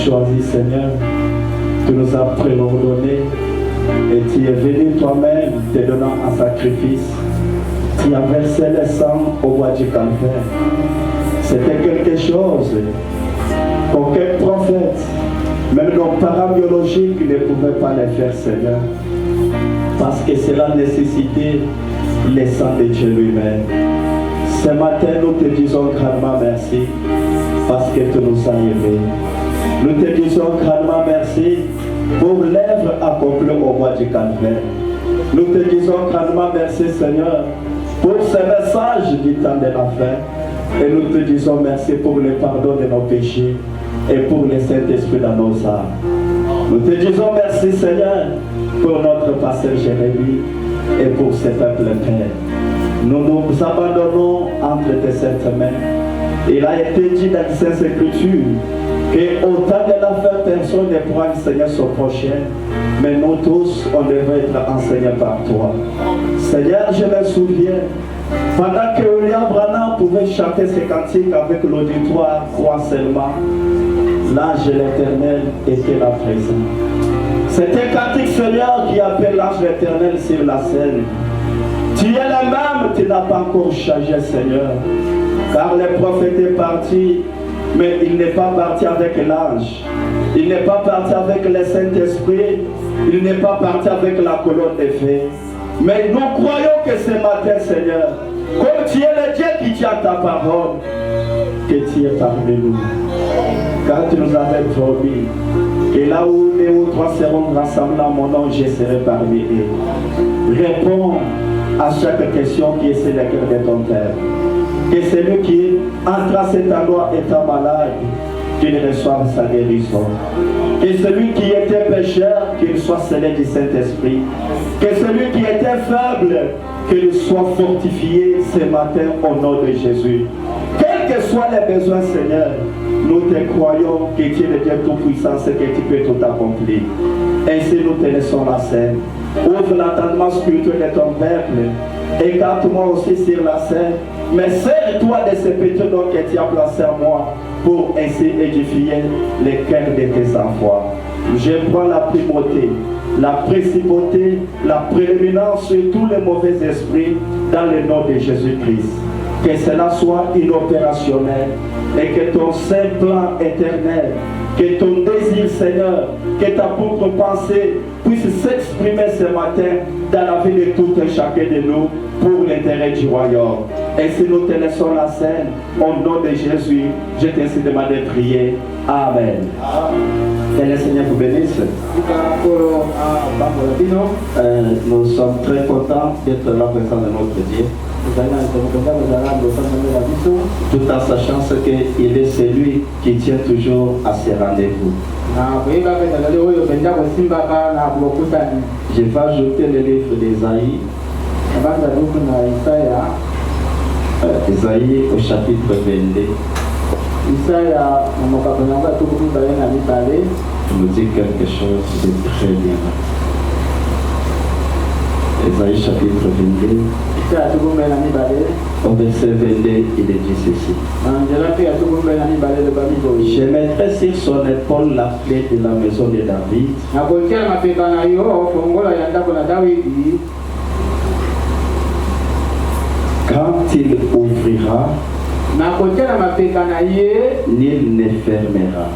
Choisi, Seigneur, tu nous as préordonné et tu es venu toi-même te donnant un sacrifice. Tu as versé le sang au bois du calvaire. C'était quelque chose qu'aucun prophète, même nos parents biologiques, ne pouvaient pas le faire, Seigneur, parce que cela nécessitait le sang de Dieu lui-même. Ce matin, nous te disons grandement merci parce que tu nous as aimés. Nous te disons grandement merci pour l'œuvre accomplie au bois du calvaire. Nous te disons grandement merci, Seigneur, pour ce message du temps de la fin. Et nous te disons merci pour le pardon de nos péchés et pour le Saint-Esprit dans nos âmes. Nous te disons merci, Seigneur, pour notre pasteur Jérémie et pour ce peuple Père. Nous nous abandonnons entre tes saintes mains. Il a été dit dans les Saintes Écritures que au temps de la fin, personne ne pourra enseigner son prochain, mais nous tous, on devrait être enseignés par toi. Seigneur, je me souviens, pendant que William Branham pouvait chanter ses cantiques avec l'auditoire, croix seulement, l'ange de l'Éternel était là présent. C'était cantique, Seigneur, qui appelle l'ange de l'Éternel sur la scène. Tu es le même, tu n'as pas encore changé, Seigneur, car le prophète est parti. Mais il n'est pas parti avec l'ange, il n'est pas parti avec le Saint-Esprit, il n'est pas parti avec la colonne de feu. Mais nous croyons que ce matin, Seigneur, comme tu es le Dieu qui tient ta parole, que tu es parmi nous. Car tu nous avais promis que là où les ou trois seront rassemblés en mon nom, je serai parmi eux. Réponds à chaque question qui est sur le cœur de ton Père. Que celui qui entre à cet endroit étant malade, qu'il reçoive sa guérison. Que celui qui était pécheur, qu'il soit scellé du Saint-Esprit. Que celui qui était faible, qu'il soit fortifié ce matin au nom de Jésus. Quels que soient les besoins, Seigneur, nous te croyons que tu es le Dieu tout-puissant, et que tu peux tout accomplir. Ainsi nous te laissons la scène. Ouvre l'entendement spirituel de ton peuple. Écarte-moi aussi sur la scène. Mais sers-toi de ce petit don que tu as placé en moi pour ainsi édifier les cœurs de tes enfants. Je prends la primauté, la principauté, la prééminence sur tous les mauvais esprits dans le nom de Jésus-Christ. Que cela soit inopérationnel et que ton saint plan éternel, que ton désir, Seigneur, que ta propre pensée puisse s'exprimer ce matin dans la vie de tout et chacun de nous pour l'intérêt du royaume. Et si nous te laissons la scène, au nom de Jésus, je t'ainsi demandé de prier. Amen. Que le Seigneur vous bénisse. Nous sommes très contents d'être là présent de notre Dieu. Tout en sachant qu'il est celui qui tient toujours à ses rendez-vous. Je vais ajouter le livre d'Ésaïe. Ésaïe au chapitre 22. Il nous dit quelque chose de très bien. Ésaïe chapitre 22. Au verset 22, il est dit ceci. Je mettrai sur son épaule la clé de la maison de David. Quand il ouvrira, nul ne fermera.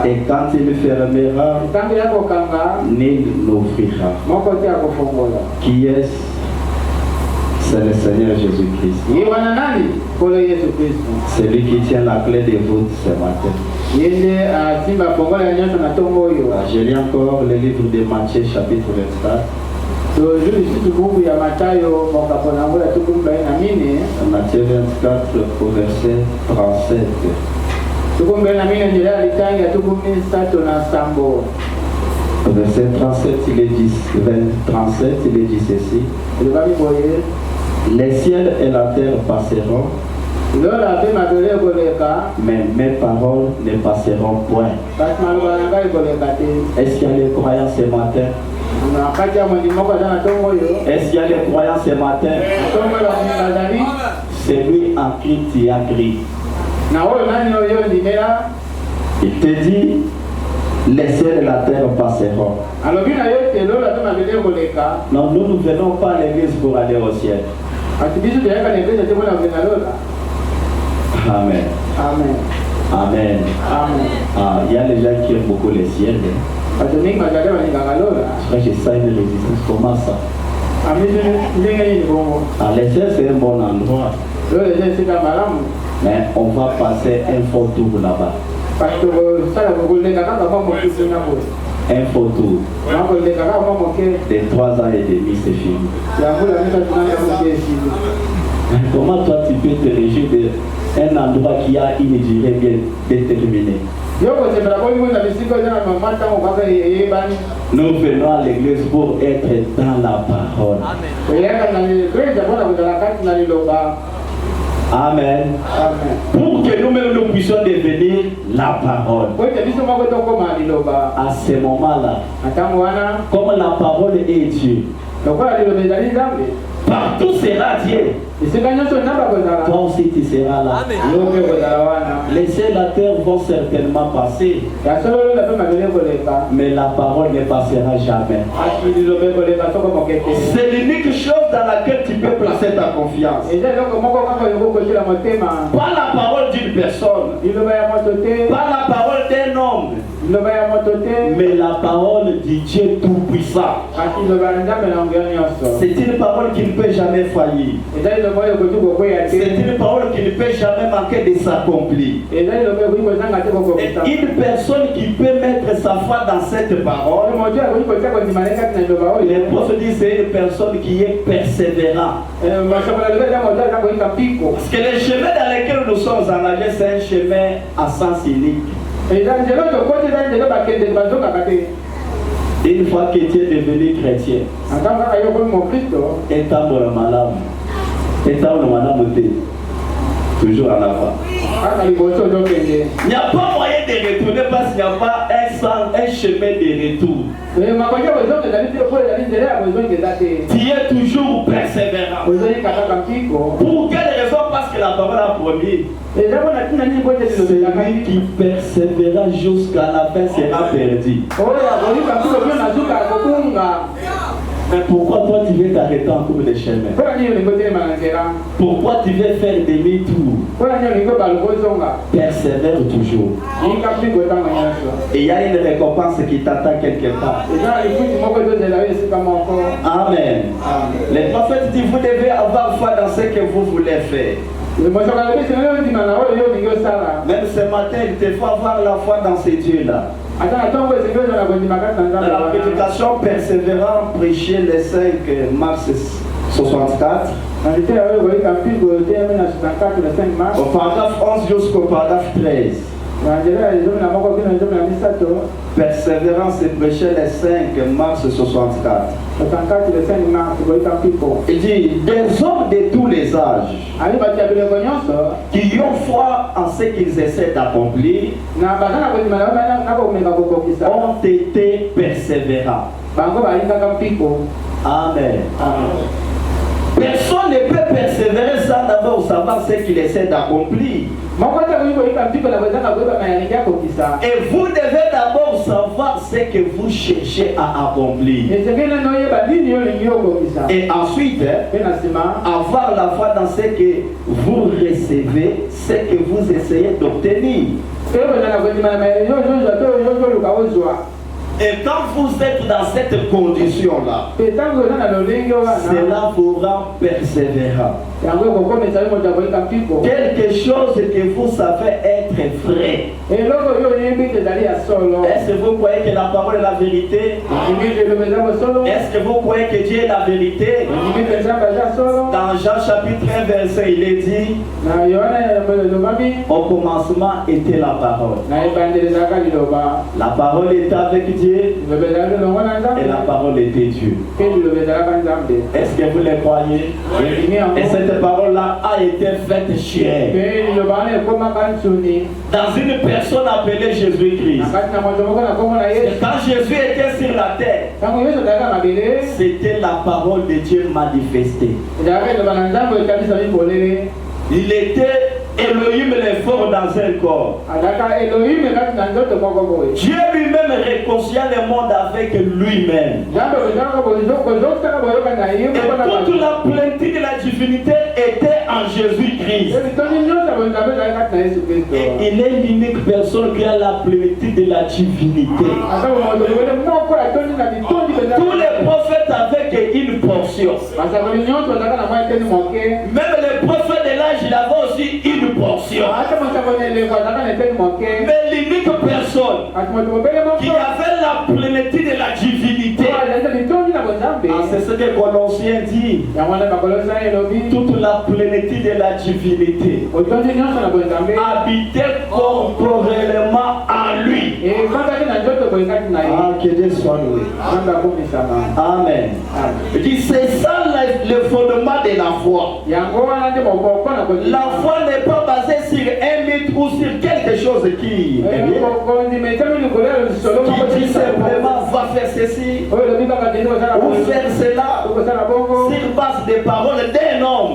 Et quand il fermera, nul n'ouvrira. Qui est-ce? C'est le Seigneur Jésus-Christ. C'est lui qui tient la clé des voûtes ce matin. Je lis encore le livre de Matthieu chapitre 24. Matthieu 24 au verset 37. Au verset 37, il est dit, 37, il est dit ceci. Les ciels et la terre passeront, mais mes paroles ne passeront point. Est-ce qu'il y a des croyants ce matin? Est-ce qu'il y a des croyants ce matin? C'est lui en qui tu as crié. Il te dit, les ciels et la terre passeront. Non, nous ne venons pas à l'église pour aller au ciel. Amen. Amen. Amen. Ah, il y a des gens qui aiment beaucoup le ciel. Je crois que ça une résistance. Comment ça? Ah, le ciel c'est un bon endroit. Mais on va passer un faux tour là-bas. Un faux tour. De 3 ans et demi, c'est fini. Comment toi tu peux te réjouir d'un endroit qui a une durée bien déterminée? Nous venons à l'église pour être dans la parole. Amen. Pour que nous-mêmes nous puissions devenir la parole. À ce moment-là, comme la parole est Dieu, partout sera Dieu. Toi aussi tu seras là. Les cieux et la terre vont certainement passer, mais la parole ne passera jamais. C'est l'unique chose dans laquelle tu peux placer ta confiance. Pas la parole d'une personne, pas la parole d'un homme, mais la parole du Dieu Tout-Puissant. C'est une parole qui ne peut jamais faillir. C'est une parole qui ne peut jamais manquer de s'accomplir. Et une personne qui peut mettre sa foi dans cette parole, les prophètes disent c'est une personne qui est persévérante. Parce que le chemin dans lequel nous sommes engagés, c'est un chemin à sens unique. Une fois que tu es devenu chrétien, toujours en avant. Il n'y a pas moyen de retourner parce qu'il n'y a pas un chemin de retour. Tu es toujours persévérant. Pour quelle raison? Parce que la parole a promis. Celui qui persévérera jusqu'à la fin sera perdu. Mais pourquoi toi tu veux t'arrêter en cours de chemin? Pourquoi tu veux faire demi-tour? Persévère toujours. Et il y a une récompense qui t'attend quelque part. Amen. Les prophètes disent vous devez avoir foi dans ce que vous voulez faire. Même ce matin, il te faut avoir la foi dans ces dieux-là. Dans la prédication persévérant, prêcher le 5 mars 64. Au paragraphe 11 jusqu'au paragraphe 13. Persévérance et prêcher le 5 mars 64. Il dit des hommes de tous les âges qui ont foi en ce qu'ils essaient d'accomplir ont été persévérants. Amen. Personne ne peut persévérer sans d'abord savoir ce qu'il essaie d'accomplir. Et vous devez d'abord d'abord savoir ce que vous cherchez à accomplir. Et ensuite, avoir la foi dans ce que vous recevez, ce que vous essayez d'obtenir. Et quand vous êtes dans cette condition-là, cela vous rend persévérant. Quelque chose que vous savez être vrai. Est-ce que vous croyez que la parole est la vérité? Est-ce que vous croyez que Dieu est la vérité? Dans Jean chapitre 1 verset, il est dit: au commencement était la parole. La parole était avec Dieu et la parole était Dieu. Est-ce que vous le croyez? Et cette parole-là a été faite chair dans une personne appelée Jésus-Christ. Quand Jésus était sur la terre, c'était la parole de Dieu manifestée. Il était Elohim le fort dans un corps. Dieu lui-même réconcilia le monde avec lui-même. Et toute la plénitude de la divinité était en Jésus-Christ. Et il est l'unique personne qui a la plénitude de la divinité. Tous les prophètes avaient une portion. Même les prophètes de l'âge, il avait aussi une portion. Mais l'unique personne qui avait la plénitude de la divinité, c'est ce que Colossiens dit, toute la plénitude de la divinité habitait corporellement en lui. Ah, que Dieu soit loué. Amen. Il dit, c'est ça le fondement de la foi. La foi n'est pas basée sur un mythe ou sur quelque chose qui dit simplement va faire ceci ou faire cela sur base des paroles d'un homme.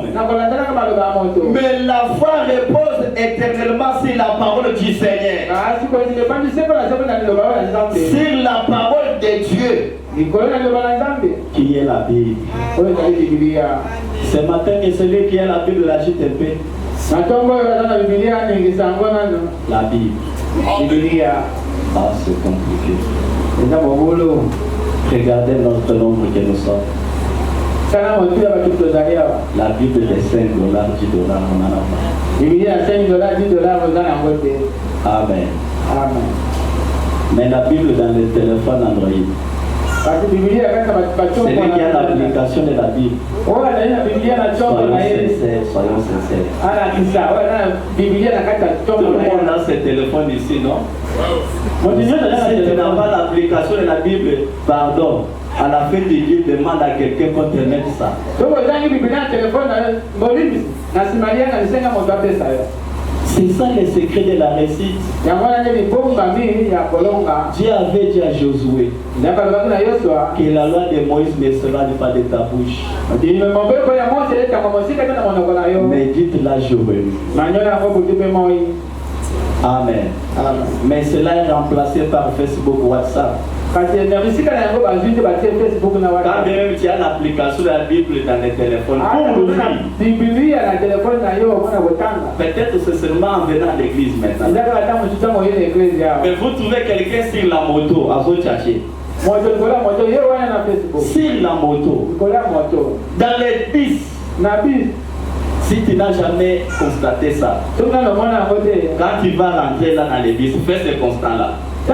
Mais la foi repose éternellement sur la parole du Seigneur, sur la parole de Dieu, qui est la Bible. Ce matin, que celui qui est la Bible l'agite un peu. La Bible. Ah, c'est compliqué. Regardez notre nombre que nous sommes. La Bible est 5 $, 10 $, on en a pas. Amen. Amen. Mais la Bible dans le téléphone Android. Celui qui a l'application de la Bible. Soyons sincères. Tout le monde a ce téléphone ici, non? Si tu n'as pas l'application de la Bible, pardon, à la fin du Dieu, demande à quelqu'un qu'on te mette ça. C'est ça le secret de la réussite. Dieu avait dit à Josué que la loi de Moïse ne sera pas de ta bouche. Mais dites-la Joël. Amen. Mais cela est remplacé par Facebook, WhatsApp. Quand même tu as l'application de la Bible dans les téléphones. Peut-être c'est seulement en venant à l'église maintenant. Mais vous trouvez quelqu'un sur la moto à vous chercher. Sur la moto. Dans les bus. Si tu n'as jamais constaté ça, quand tu vas rentrer là dans les bus, fais ce constat-là. Tout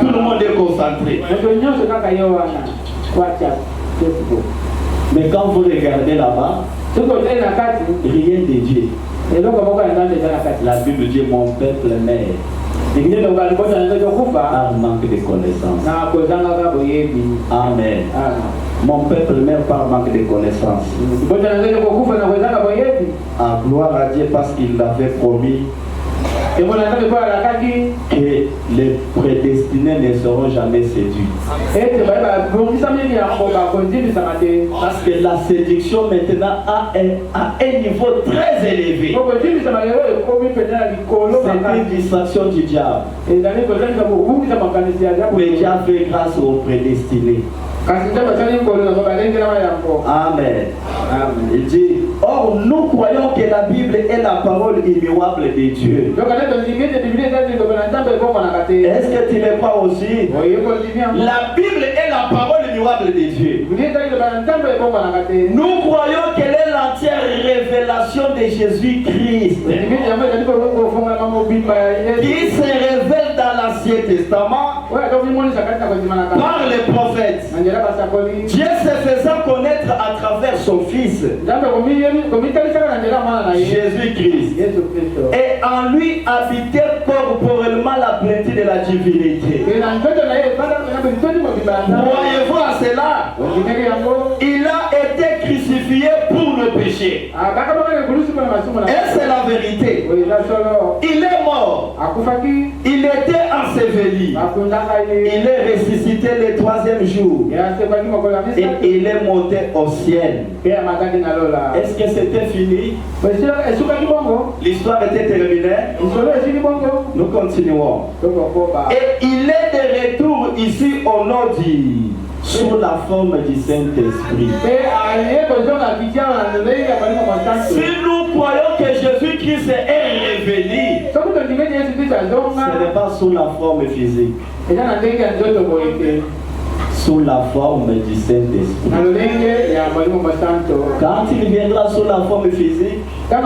le monde est concentré. Mais quand vous regardez là-bas, rien de Dieu. La Bible dit mon peuple meurt par manque de connaissance. Amen. Mon peuple meurt par manque de connaissance. Ah, gloire à Dieu parce qu'il l'avait promis. que les prédestinés ne seront jamais séduits. Parce que la séduction maintenant a un niveau très élevé. C'est une distraction du diable. Mais Dieu a fait grâce aux prédestinés. Amen. Il dit, or nous croyons que la Bible est la parole immuable de Dieu. Est-ce que tu le crois aussi? La Bible est la parole immuable de Dieu. Nous croyons qu'elle est l'entière révélation de Jésus-Christ, qui se révèle dans l'Ancien Testament par les prophètes. Dieu se faisant connaître à travers son Fils, Jésus-Christ. Et en lui habitait corporellement la plénitude de la divinité. Croyez-vous à cela? Il a été crucifié pour le péché. Et c'est la vérité. Il est mort. Il était enseveli. Il est ressuscité le 3e jour. Et il est monté au ciel. Est-ce que c'était fini? L'histoire était terminée. Nous continuons. Et il est de retour ici au nord sous la forme du Saint-Esprit. Si nous croyons que Jésus-Christ est révélé, ce n'est pas sous la forme physique, sous la forme du Saint-Esprit. Quand il viendra sous la forme physique, il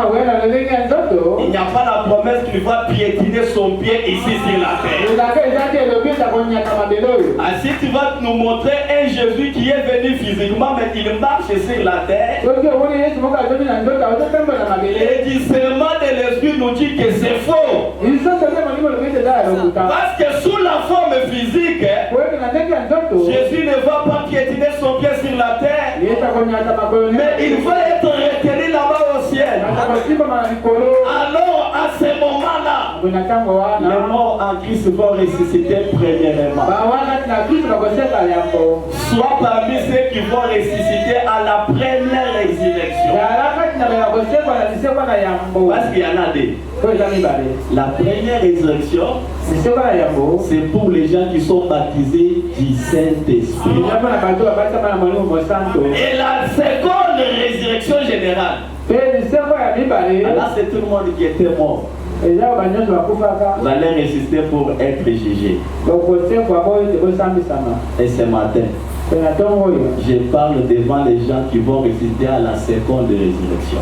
n'y a pas la promesse qu'il va piétiner son pied ici sur la terre. Si tu vas nous montrer un Jésus qui est venu physiquement, mais il marche sur la terre, et le discernement de l'Esprit nous dit que c'est faux. Parce que sous la forme physique, Jésus ne va pas piétiner son pied sur la terre, mais il va être retenu là-bas au ciel. Alors à ce moment-là, les morts en Christ vont ressusciter premièrement. Soit parmi ceux qui vont ressusciter à la première résurrection. Parce qu'il y en a deux. La première résurrection, c'est pour les gens qui sont baptisés du Saint-Esprit. Et la seconde résurrection générale, là c'est tout le monde qui était mort. Vous allez résister pour être jugé. Et ce matin, je parle devant les gens qui vont résister à la seconde résurrection.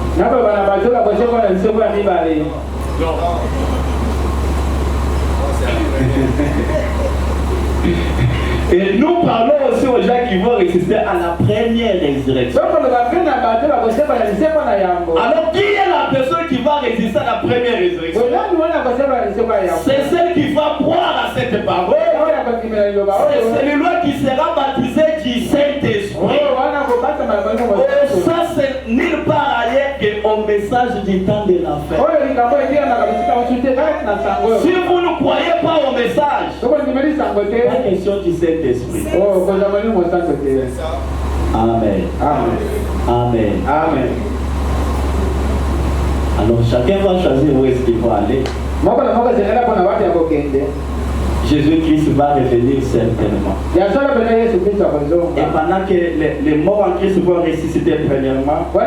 Et nous parlons aussi aux gens qui vont résister à la première résurrection. Alors qui est la personne qui va résister à la première résurrection? C'est celle qui va croire à cette parole. C'est celui-là qui sera baptisé du Saint-Esprit. Ça c'est nulle part ailleurs qu'au message du temps de la fin. Si vous ne croyez pas au message, pas question du Saint-Esprit. Amen. Amen. Amen. Amen. Alors chacun va choisir où est-ce qu'il va aller. Jésus-Christ va revenir certainement. Et pendant que les morts en Christ vont ressusciter premièrement, moi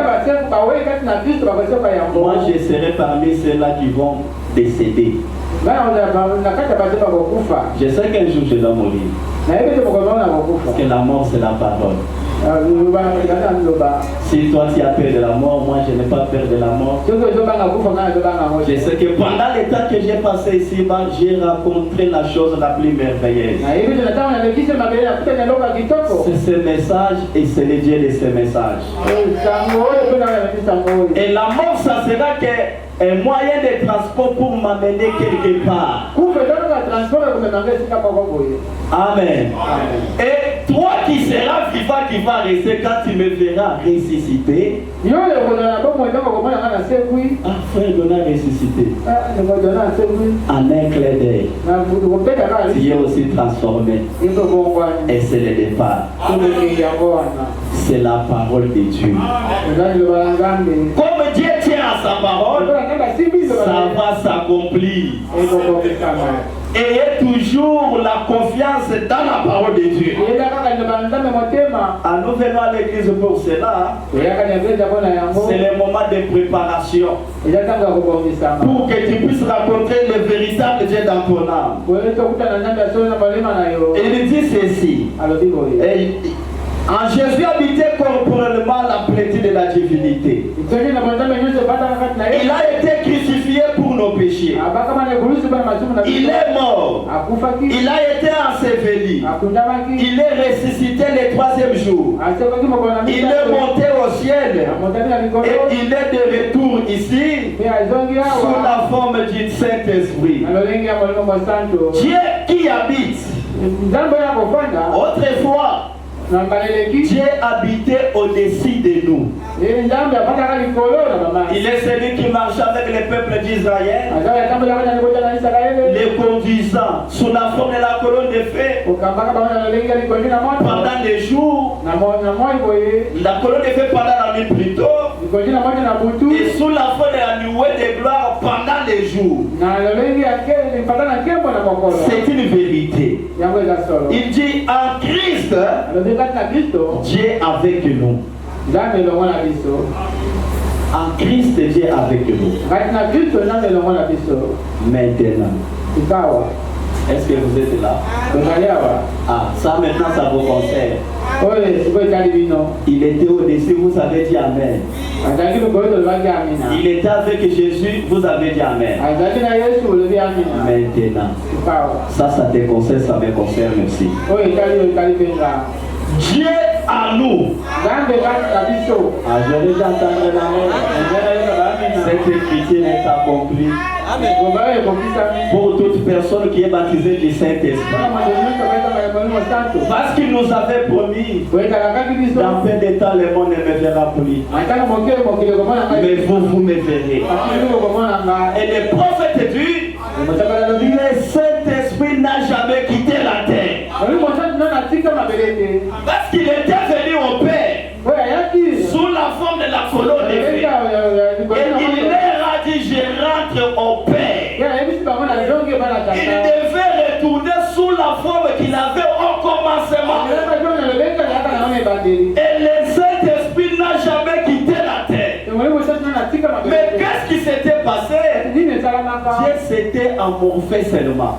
je serai parmi ceux-là qui vont décéder. Je sais qu'un jour je dois mourir. Parce que la mort c'est la parole. Si toi tu as peur de la mort, moi je n'ai pas peur de la mort. Je sais que pendant le temps que j'ai passé ici, j'ai rencontré la chose la plus merveilleuse. C'est ce message et c'est le Dieu de ce message. Et la mort, ça sera un moyen de transport pour m'amener quelque part. Amen. Et toi qui seras vivant, qui va rester quand tu me verras ressusciter. Ah, frère, donner ressuscité. En un clin d'œil. Tu es aussi transformé. Et c'est le départ. C'est la parole de Dieu. Comme Dieu tient à sa parole, ça va s'accomplir. Ayez toujours la confiance dans la parole de Dieu. Nous venons à l'église pour cela. C'est le moment de préparation. Pour que tu puisses rencontrer le véritable Dieu dans ton âme. Et il dit ceci. En Jésus habitait corporellement la plénitude de la divinité. Il a été crucifié pour nos péchés. Il est mort. Il a été enseveli. Il est ressuscité le 3e jour. Il est monté au ciel. Et il est de retour ici sous la forme du Saint-Esprit. Dieu qui habite. Autrefois, Dieu habitait au-dessus de nous. Il est celui qui marchait avec le peuple d'Israël, les conduisant sous la forme de la colonne de feu pendant les jours, la colonne de feu pendant la nuit plutôt, et sous la forme de la nuée de gloire pendant les jours. C'est une vérité. Il dit en Christ, Dieu avec nous. En Christ, Dieu avec nous. Maintenant. Est-ce que vous êtes là? Ah, ça maintenant, ça vous concerne. Il était au-dessus, vous avez dit Amen. Il était avec Jésus, vous avez dit Amen. Maintenant. Ça te concerne, ça me concerne aussi. Dieu à nous. Je vais entendre l'Amen. Cette écriture est accomplie. Pour toute personne qui est baptisée du Saint-Esprit. Parce qu'il nous avait promis, dans peu de temps, le monde ne me verra plus. Mais vous me verrez. Et le prophète dit, le Saint-Esprit n'a jamais quitté la terre. Parce qu'il était venu au Père sous la forme de la colonne de feu. Et il leur a dit, je rentre au Père. Il devait retourner sous la forme qu'il avait au commencement. Et le Saint-Esprit n'a jamais quitté la terre. Mais qu'est-ce qui s'était passé? Dieu s'était amorphé seulement.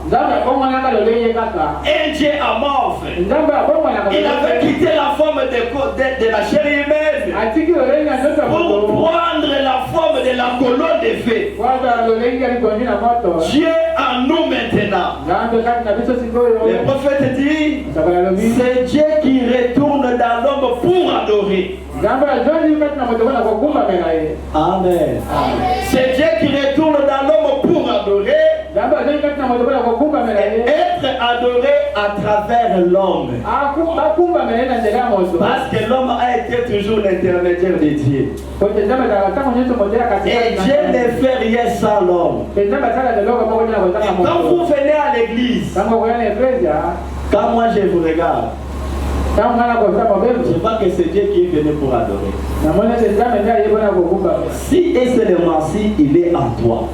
Et Dieu amorphe. Il avait quitté la forme de la chair humaine pour prendre la forme de la colonne de feu. Dieu en nous maintenant. Le prophète dit, c'est Dieu qui retourne dans l'homme pour adorer. Amen. C'est Dieu qui retourne dans l'homme pour adorer. Être adoré à travers l'homme. Parce que l'homme a été toujours l'intermédiaire de Dieu. Et Dieu ne fait rien sans l'homme. Et quand vous venez à l'église, quand moi je vous regarde, je vois que c'est Dieu qui est venu pour adorer. Si et seulement si il est en toi,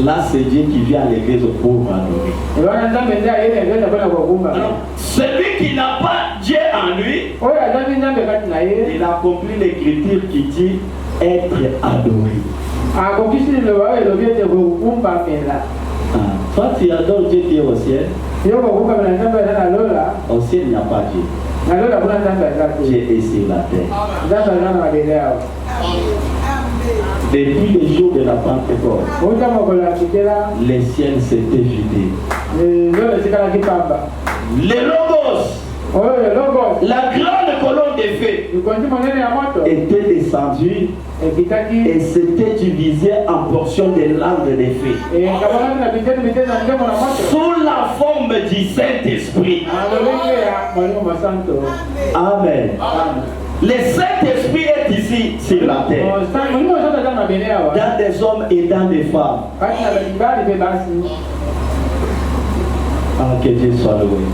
là c'est Dieu qui vient à l'église pour adorer. Alors, celui qui n'a pas Dieu en lui, il accomplit l'écriture qui dit être adoré. Toi tu adores Dieu qui est au ciel. Au ciel il n'y a pas Dieu. Dieu est sur la terre. Depuis le jour de la Pentecôte, le ciel s'était vidé. Le Logos La grande colonne de feu était descendue et s'était divisée en portions de langues de feu. Sous la forme du Saint-Esprit. Amen. Le Saint-Esprit est ici sur la terre. Dans des hommes et dans des femmes. Ah, que Dieu soit loué.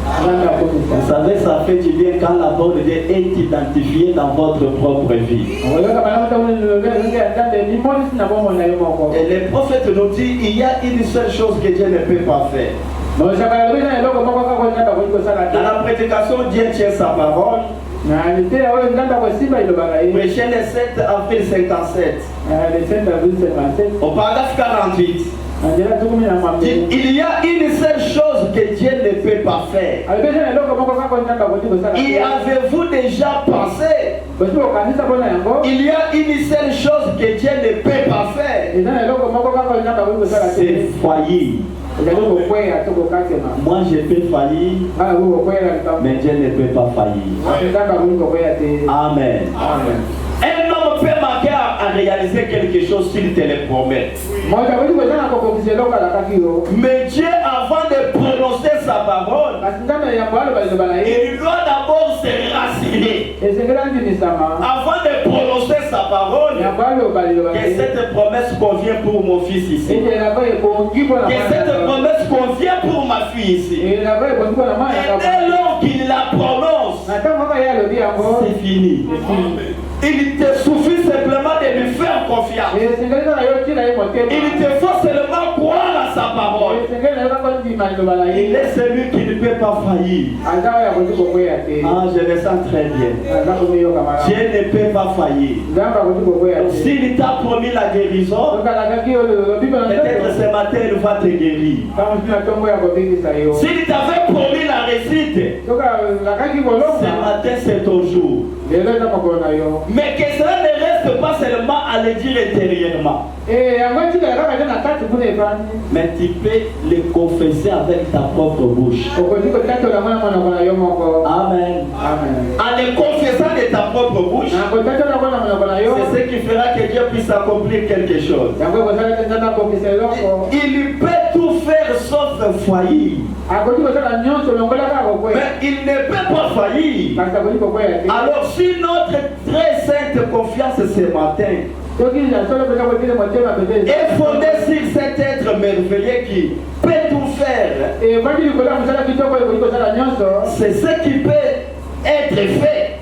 Vous savez, ça fait du bien quand la bonne Dieu est identifiée dans votre propre vie. Et le prophète nous dit, il y a une seule chose que Dieu ne peut pas faire. Dans la prédication, Dieu tient sa parole. Prêcher le 7 avril 57. Au paragraphe 48. Il y a une seule chose que Dieu ne peut pas faire. Y avez-vous déjà pensé? Il y a une seule chose que Dieu ne peut pas faire. C'est faillir. Moi je peux faillir, mais Dieu ne peut pas faillir. Amen. Un homme peut manquer à réaliser quelque chose s'il te le promet. Mais Dieu, avant de prononcer sa parole, il doit d'abord se rassurer. Avant de prononcer sa parole, que cette promesse convient pour mon fils ici. Que cette promesse convient pour ma fille ici. Et dès lors qu'il la prononce, c'est fini. Il te suffit simplement de lui faire confiance. Il te faut seulement croire à sa parole. Il est celui qui ne peut pas faillir. Ah, je le sens très bien. Dieu ne peut pas faillir. S'il t'a promis la guérison, peut-être ce matin il va te guérir. S'il t'avait promis la réussite, ce matin c'est ton jour. Mais que cela ne reste pas seulement à le dire intérieurement. Mais tu peux le confesser avec ta propre bouche. Amen. En le confessant de ta propre bouche, c'est ce qui fera que Dieu puisse accomplir quelque chose. Il peut tout faire sauf faillir. Mais il ne peut pas faillir. Alors si notre très sainte confiance ce matin est fondée sur cet être merveilleux qui peut tout faire, c'est ce qui peut être fait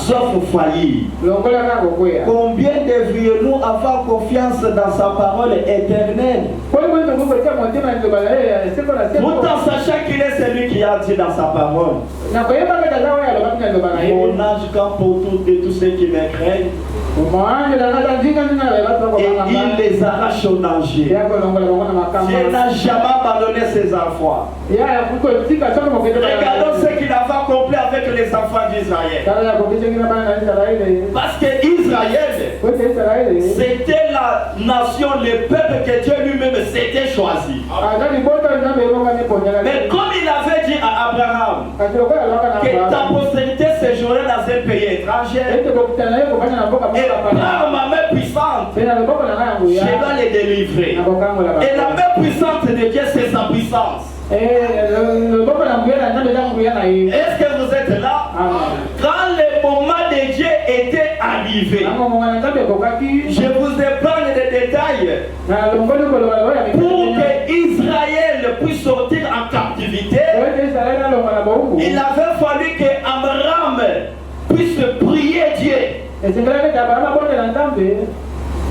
sauf faillir. Combien devrions-nous avoir confiance dans sa parole éternelle, tout en sachant qu'il est celui qui a dit dans sa parole: mon âge campe autour de tous ceux qui me craignent, et il les arrache au danger. Dieu n'a jamais abandonné ses enfants. Regardons ce qu'il a accompli avec les enfants d'Israël. Parce que Israël, c'était la nation, le peuple que Dieu lui-même s'était choisi. Mais comme il avait dit à Abraham que ta postérité séjournerait dans un pays étranger, et par ma main puissante, je dois les délivrer. Et la main puissante de Dieu, c'est sa puissance. Est-ce que vous êtes là? Quand le moment de Dieu était arrivé, je vous épargne des détails pour que Israël puisse sortir en captivité. Il avait fallu que Abraham puisse prier Dieu.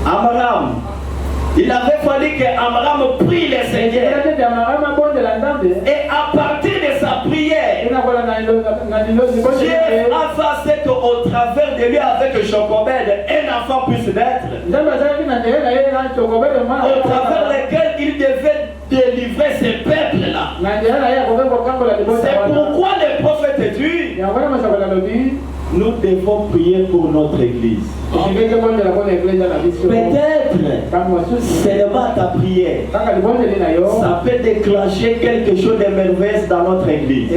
Abraham, il avait fallu que Abraham prie le Seigneur. Et à partir de sa prière, Dieu a fait qu'au travers de lui, avec Jochebed, un enfant puisse naître. Au travers lequel il devait délivrer ces peuples-là. C'est pourquoi le prophète dit: nous devons prier pour notre église. Peut-être seulement ta prière, ça peut déclencher quelque chose de merveilleux dans notre église.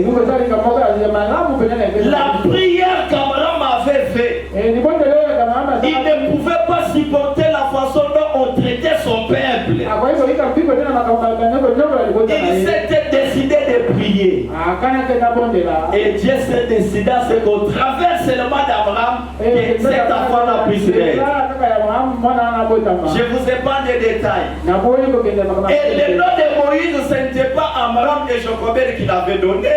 La prière qu'Abraham avait faite, il ne pouvait pas supporter la façon dont on traitait son peuple. Il s'était décidé de prier. Et Dieu s'est décidé à ce qu'au travers seulement d'Abraham, que cet enfant-là puisse naître. Je vous épargne des détails. Et le nom de Moïse, ce n'était pas Amram et Jochebed qui l'avait donné,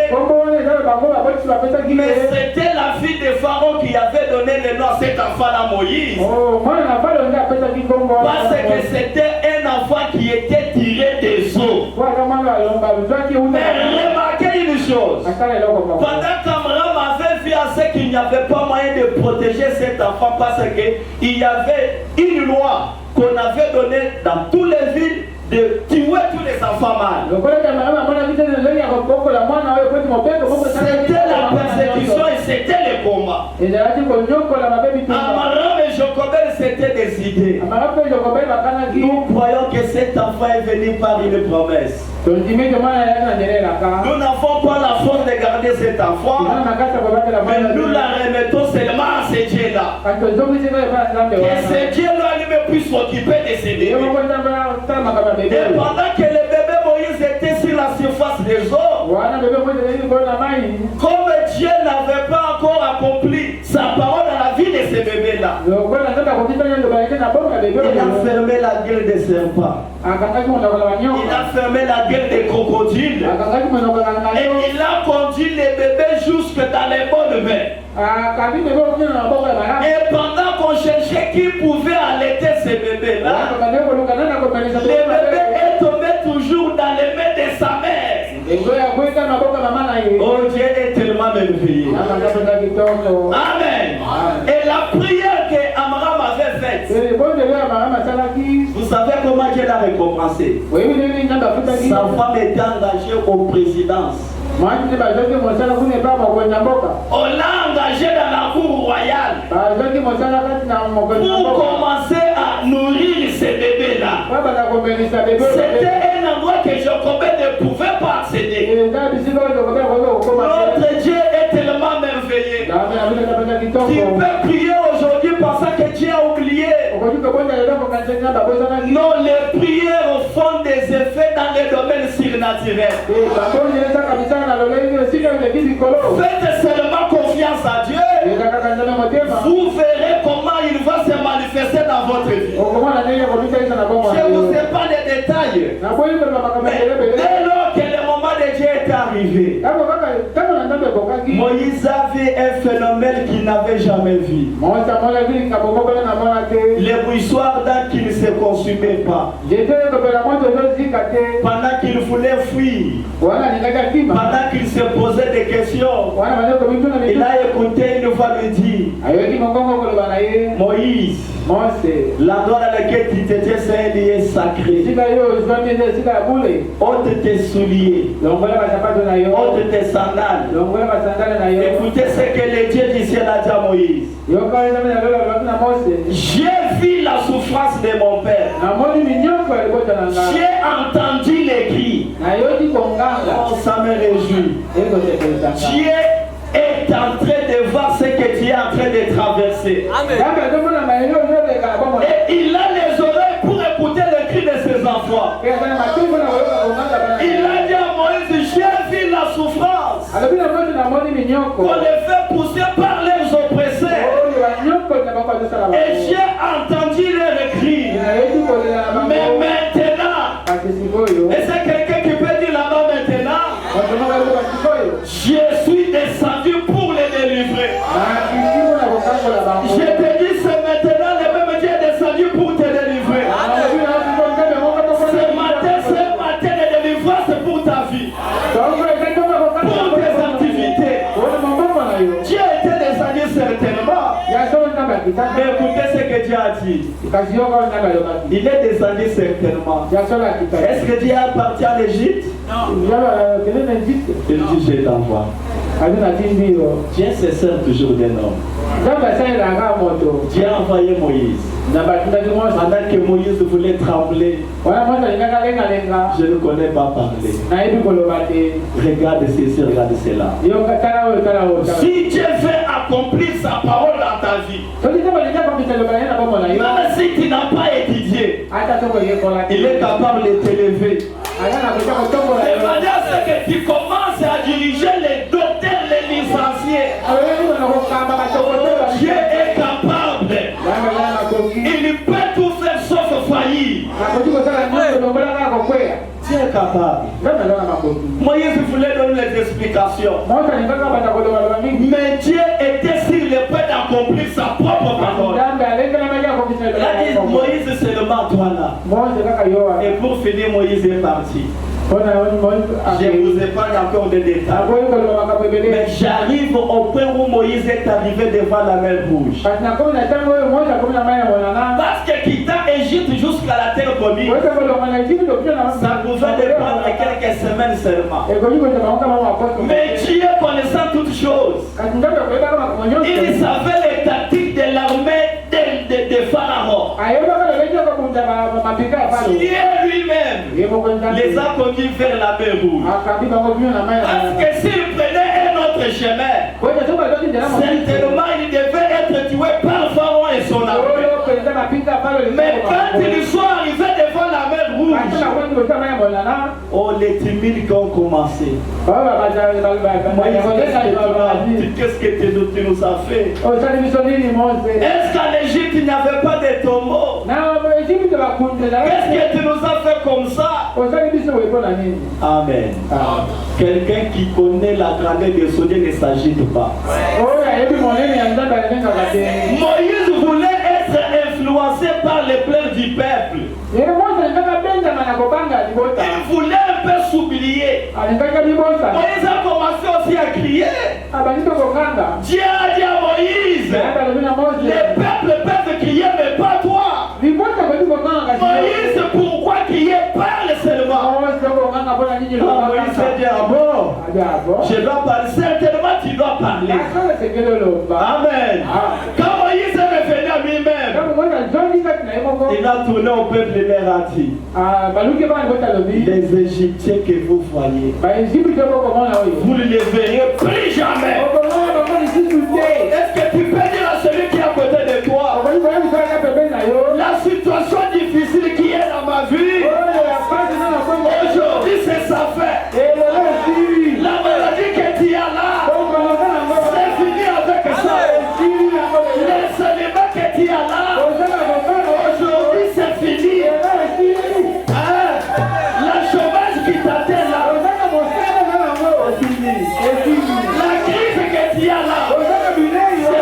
mais c'était la fille de Pharaon qui avait donné le nom à cet enfant-là, Moïse. Parce que c'était un enfant qui était tiré des eaux. Mais remarquez une chose. Pendant qu'Amram avait vu à ce qu'il n'y avait pas moyen de protéger cet enfant parce qu'il y avait une loi qu'on avait donnée dans toutes les villes de tuer tous les enfants mâles. C'était la persécution et c'était le combat. Amram et Jochebed s'étaient décidés. Nous croyons que cet enfant est venu par une promesse. Nous n'avons pas la force de garder cet enfant, mais nous la remettons seulement à ce Dieu-là. Que ce Dieu-là lui puisse s'occuper de ces bébés. Et pendant que le bébé Moïse était sur la surface des eaux, comme Dieu n'avait pas encore accompli sa parole dans la vie de ce bébé-là, il a fermé la gueule des serpents. Il a fermé la gueule des crocodiles. Et il a conduit les bébés jusque dans les bonnes mains. Et pendant qu'on cherchait qui pouvait allaiter ces bébés-là, le bébé est tombé toujours dans les mains de sa mère. Oh, Dieu est tellement merveilleux. Amen. Et la prière que Amram avait faite, vous savez comment Dieu l'a récompensé? Sa femme était engagée aux présidences. On l'a engagé dans la cour royale pour commencer à nourrir ces bébés-là. C'était un endroit que Jochebed ne pouvait pas accéder. Notre Dieu est tellement merveilleux. Tu peux prier aujourd'hui parce que Dieu a oublié. Non, les prières font des effets dans les domaines surnaturels. Faites seulement confiance à Dieu. Vous verrez comment il va se manifester dans votre vie. Je ne vous ai pas les détails. Mais dès lors que le moment de Dieu est arrivé, Moïse a vu un phénomène qu'il n'avait jamais vu. Les buissoirs ardents qui ne se consumaient pas. Pendant qu'il voulait fuir, pendant qu'il se posait des questions, il a écouté une voix lui dire: Moïse, l'endroit dans lequel tu t'étais, c'est un lieu sacré. Ôte tes souliers, ôte tes sandales. Écoutez ce que le Dieu du ciel a dit à Moïse. J'ai vu la souffrance de mon père. J'ai entendu les cris. Oh, ça me réjouit. Dieu est en train de voir ce que tu es en train de traverser. Amen. Et il a les oreilles pour écouter les cris de ses enfants. Il a dit à Moïse: j'ai vu la souffrance qu'on les fait pousser par les oppresseurs. Et j'ai entendu les cris. Mais maintenant, et c'est quelqu'un qui peut dire là-bas maintenant: je suis descendu pour les délivrer. Je te dis, c'est maintenant le même Dieu est descendu pour te délivrer. Ce matin, de délivrance, c'est pour ta vie, pour tes activités. Dieu était descendu certainement. Mais écoutez ce que Dieu a dit. Il est descendu certainement. Est-ce que Dieu est parti à l'Égypte? Non. Il dit: je t'envoie. Dieu se sert toujours d'un homme. Dieu a envoyé Moïse. Pendant que Moïse voulait trembler, je ne connais pas parler. Regarde ceci, regarde cela. Si Dieu veut accomplir sa parole dans ta vie, même si tu n'as pas étudié, il est capable de t'élever. De manière que tu commences à diriger les docteurs, les licenciés. Dieu est capable. Il peut tout faire sauf faillir. Dieu est capable. Moïse voulait donner les explications. Mais Dieu était sur le point d'accomplir sa propre parole. Il a dit Moïse seulement toi là. Et pour finir, Moïse est parti. Je vous épargne encore des détails. Mais j'arrive au point où Moïse est arrivé devant la mer Rouge. Parce que quittant Égypte jusqu'à la terre promise, ça pouvait dépendre de quelques semaines seulement. Mais Dieu connaissant toutes choses, il savait les tactiques de l'armée de Pharaon. Dieu lui-même les a conduits vers la mer Rouge. Parce que s'il prenait un autre chemin, certainement il devait être tué par Pharaon et son armée. Mais quand ils sont arrivés devant la mer Rouge, oh, les timides qui ont commencé. Qu'est-ce que tu nous as fait? Est-ce qu'en Égypte il n'y avait pas de tombeaux? Qu'est-ce que tu nous as fait comme ça? Amen. Quelqu'un qui connaît la grandeur de son Dieu ne s'agite pas. Moïse voulait être influencé par les pleurs du peuple. Il voulait un peu s'oublier. Moïse a commencé aussi à crier. Dieu a dit à Moïse, les peuples peuvent crier mais pas toi. Moïse, pourquoi crier? Parle seulement. Moïse a dit, ah bon, je dois parler. Certainement tu dois parler. Amen. Quand Moïse est revenu à lui-même, il a tourné au peuple et leur a dit, les Égyptiens que vous voyez, vous ne les verrez plus jamais. Est-ce que tu peux dire à celui qui est à côté de toi, la situation difficile qui est dans ma vie, aujourd'hui c'est sa fête. La maladie que tu as là, c'est fini avec ça. Les éléments que tu as là, aujourd'hui c'est fini. La chômage qui t'attend là, la crise que tu as là,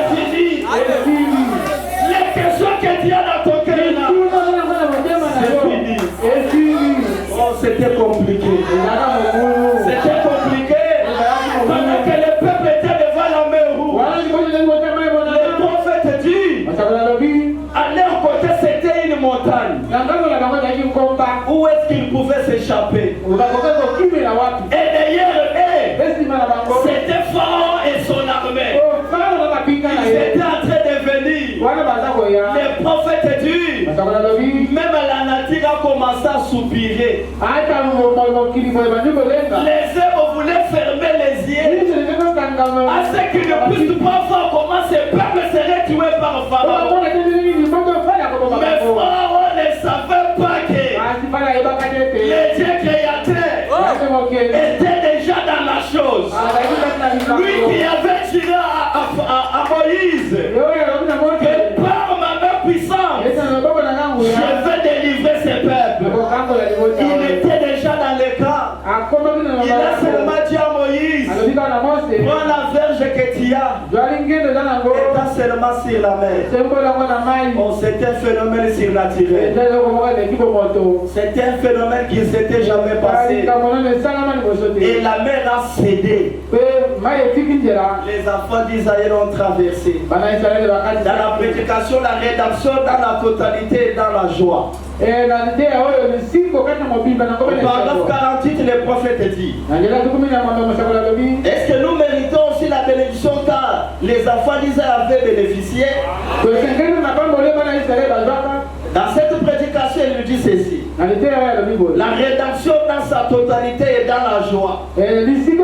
c'est fini. Les questions que tu as dans ton cœur là, c'est fini. Oh, c'était compliqué. C'était compliqué. Pendant que le peuple était devant la mer Rouge, le prophète dit, à leur côté c'était une montagne. Où est-ce qu'ils pouvaient s'échapper? Et derrière eux, c'était Pharaon et son armée. Ils étaient en train de venir. Le prophète dit, même la nature a commencé à soupirer. Les hommes voulaient fermer les yeux à ce qu'ils ne puissent pas voir comment ce peuple serait tué par Pharaon. Mais Pharaon ne savait pas que le Dieu créateur était déjà dans la chose. Lui qui avait dit à Moïse que par ma main puissante, je vais délivrer ce peuple. Il était déjà dans le camp. Il a seulement dit à Moïse, prends la verge que tu as et t'as seulement sur la mer. Oh, c'était un phénomène surnaturel. C'était un phénomène qui ne s'était jamais passé. Et la mer a cédé. Les enfants d'Israël ont traversé. Dans la prédication, la rédaction, dans la totalité et dans la joie. Au paragraphe 48, le prophète dit, est-ce que nous méritons aussi la bénédiction car les enfants d'Israël avaient bénéficié? bénéficier. Dans cette prédication, il nous dit ceci. La rédemption dans sa totalité est dans la joie. Prêchez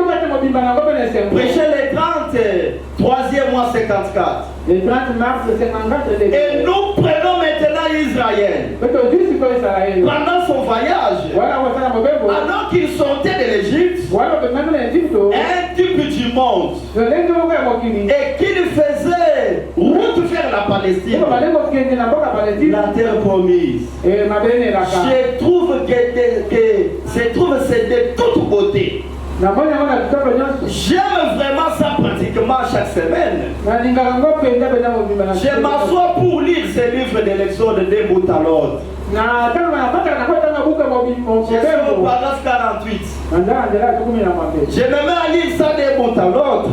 les 33e mois 54. Le 30 mars 54. Et nous prenons maintenant Israël. Pendant son voyage, alors qu'ils sortaient de l'Égypte, un type du monde, et qu'ils faisaient route vers la Palestine, la terre promise. Je trouve que c'est de toute beauté. J'aime vraiment ça pratiquement chaque semaine. Je m'assois pour lire ces livres de l'Exode d'un bout à l'autre. Je suis au paragraphe 48. Je me mets à lire ça d'un bout à l'autre.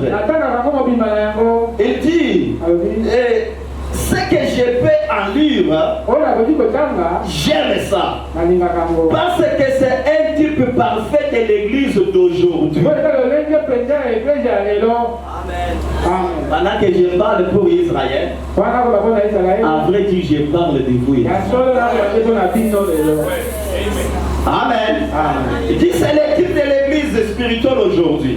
Il dit, ce que je peux en lire, j'aime ça. Parce que c'est un type parfait de l'église d'aujourd'hui. Amen. Pendant que je parle pour Israël, à vrai dire, je parle de vous. Amen. Il dit c'est l'équipe de l'église spirituelle aujourd'hui.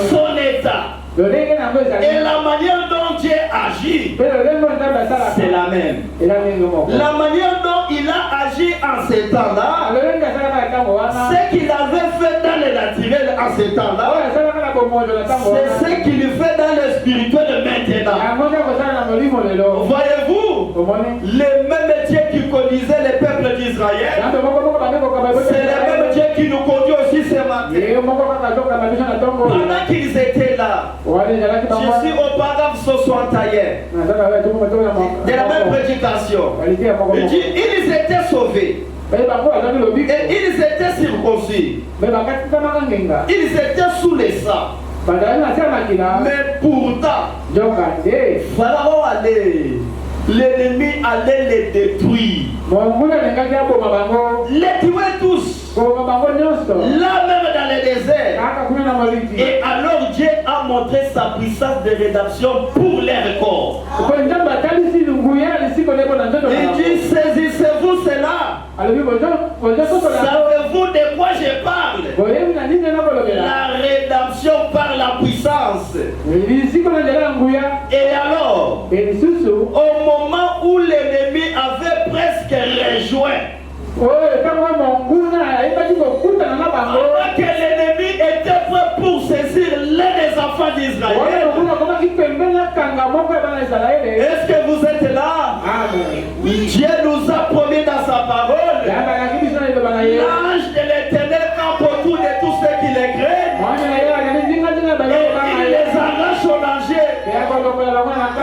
Son état. Et la manière dont Dieu agit, c'est la même. La manière dont il a agi en ces temps-là, ce qu'il avait fait dans le naturel en ces temps-là, c'est ce qu'il fait dans le spirituel maintenant. Voyez-vous, le même Dieu qui conduisait les peuples d'Israël, c'est le même Dieu qui nous conduit aussi ce matin. Pendant qu'ils étaient là, je suis au paragraphe 61 de la même prédication. Il dit, ils étaient sauvés. Et ils étaient circoncis. Ils étaient sous les sangs. Mais pourtant, Pharaon allait, l'ennemi allait les détruire. Les tuer tous. Là même dans le désert. Et alors Dieu a montré sa puissance de rédemption pour les corps. Il dit, saisissez-vous cela. Savez-vous de quoi je parle? La rédemption par la puissance. Et alors, au moment où l'ennemi avait presque rejoint, alors que l'ennemi était prêt pour saisir l'un des enfants d'Israël. Est-ce que vous êtes là? Dieu nous a promis dans sa parole, l'ange de l'Éternel campe autour de tous ceux qui les craignent, et il les arrache au danger.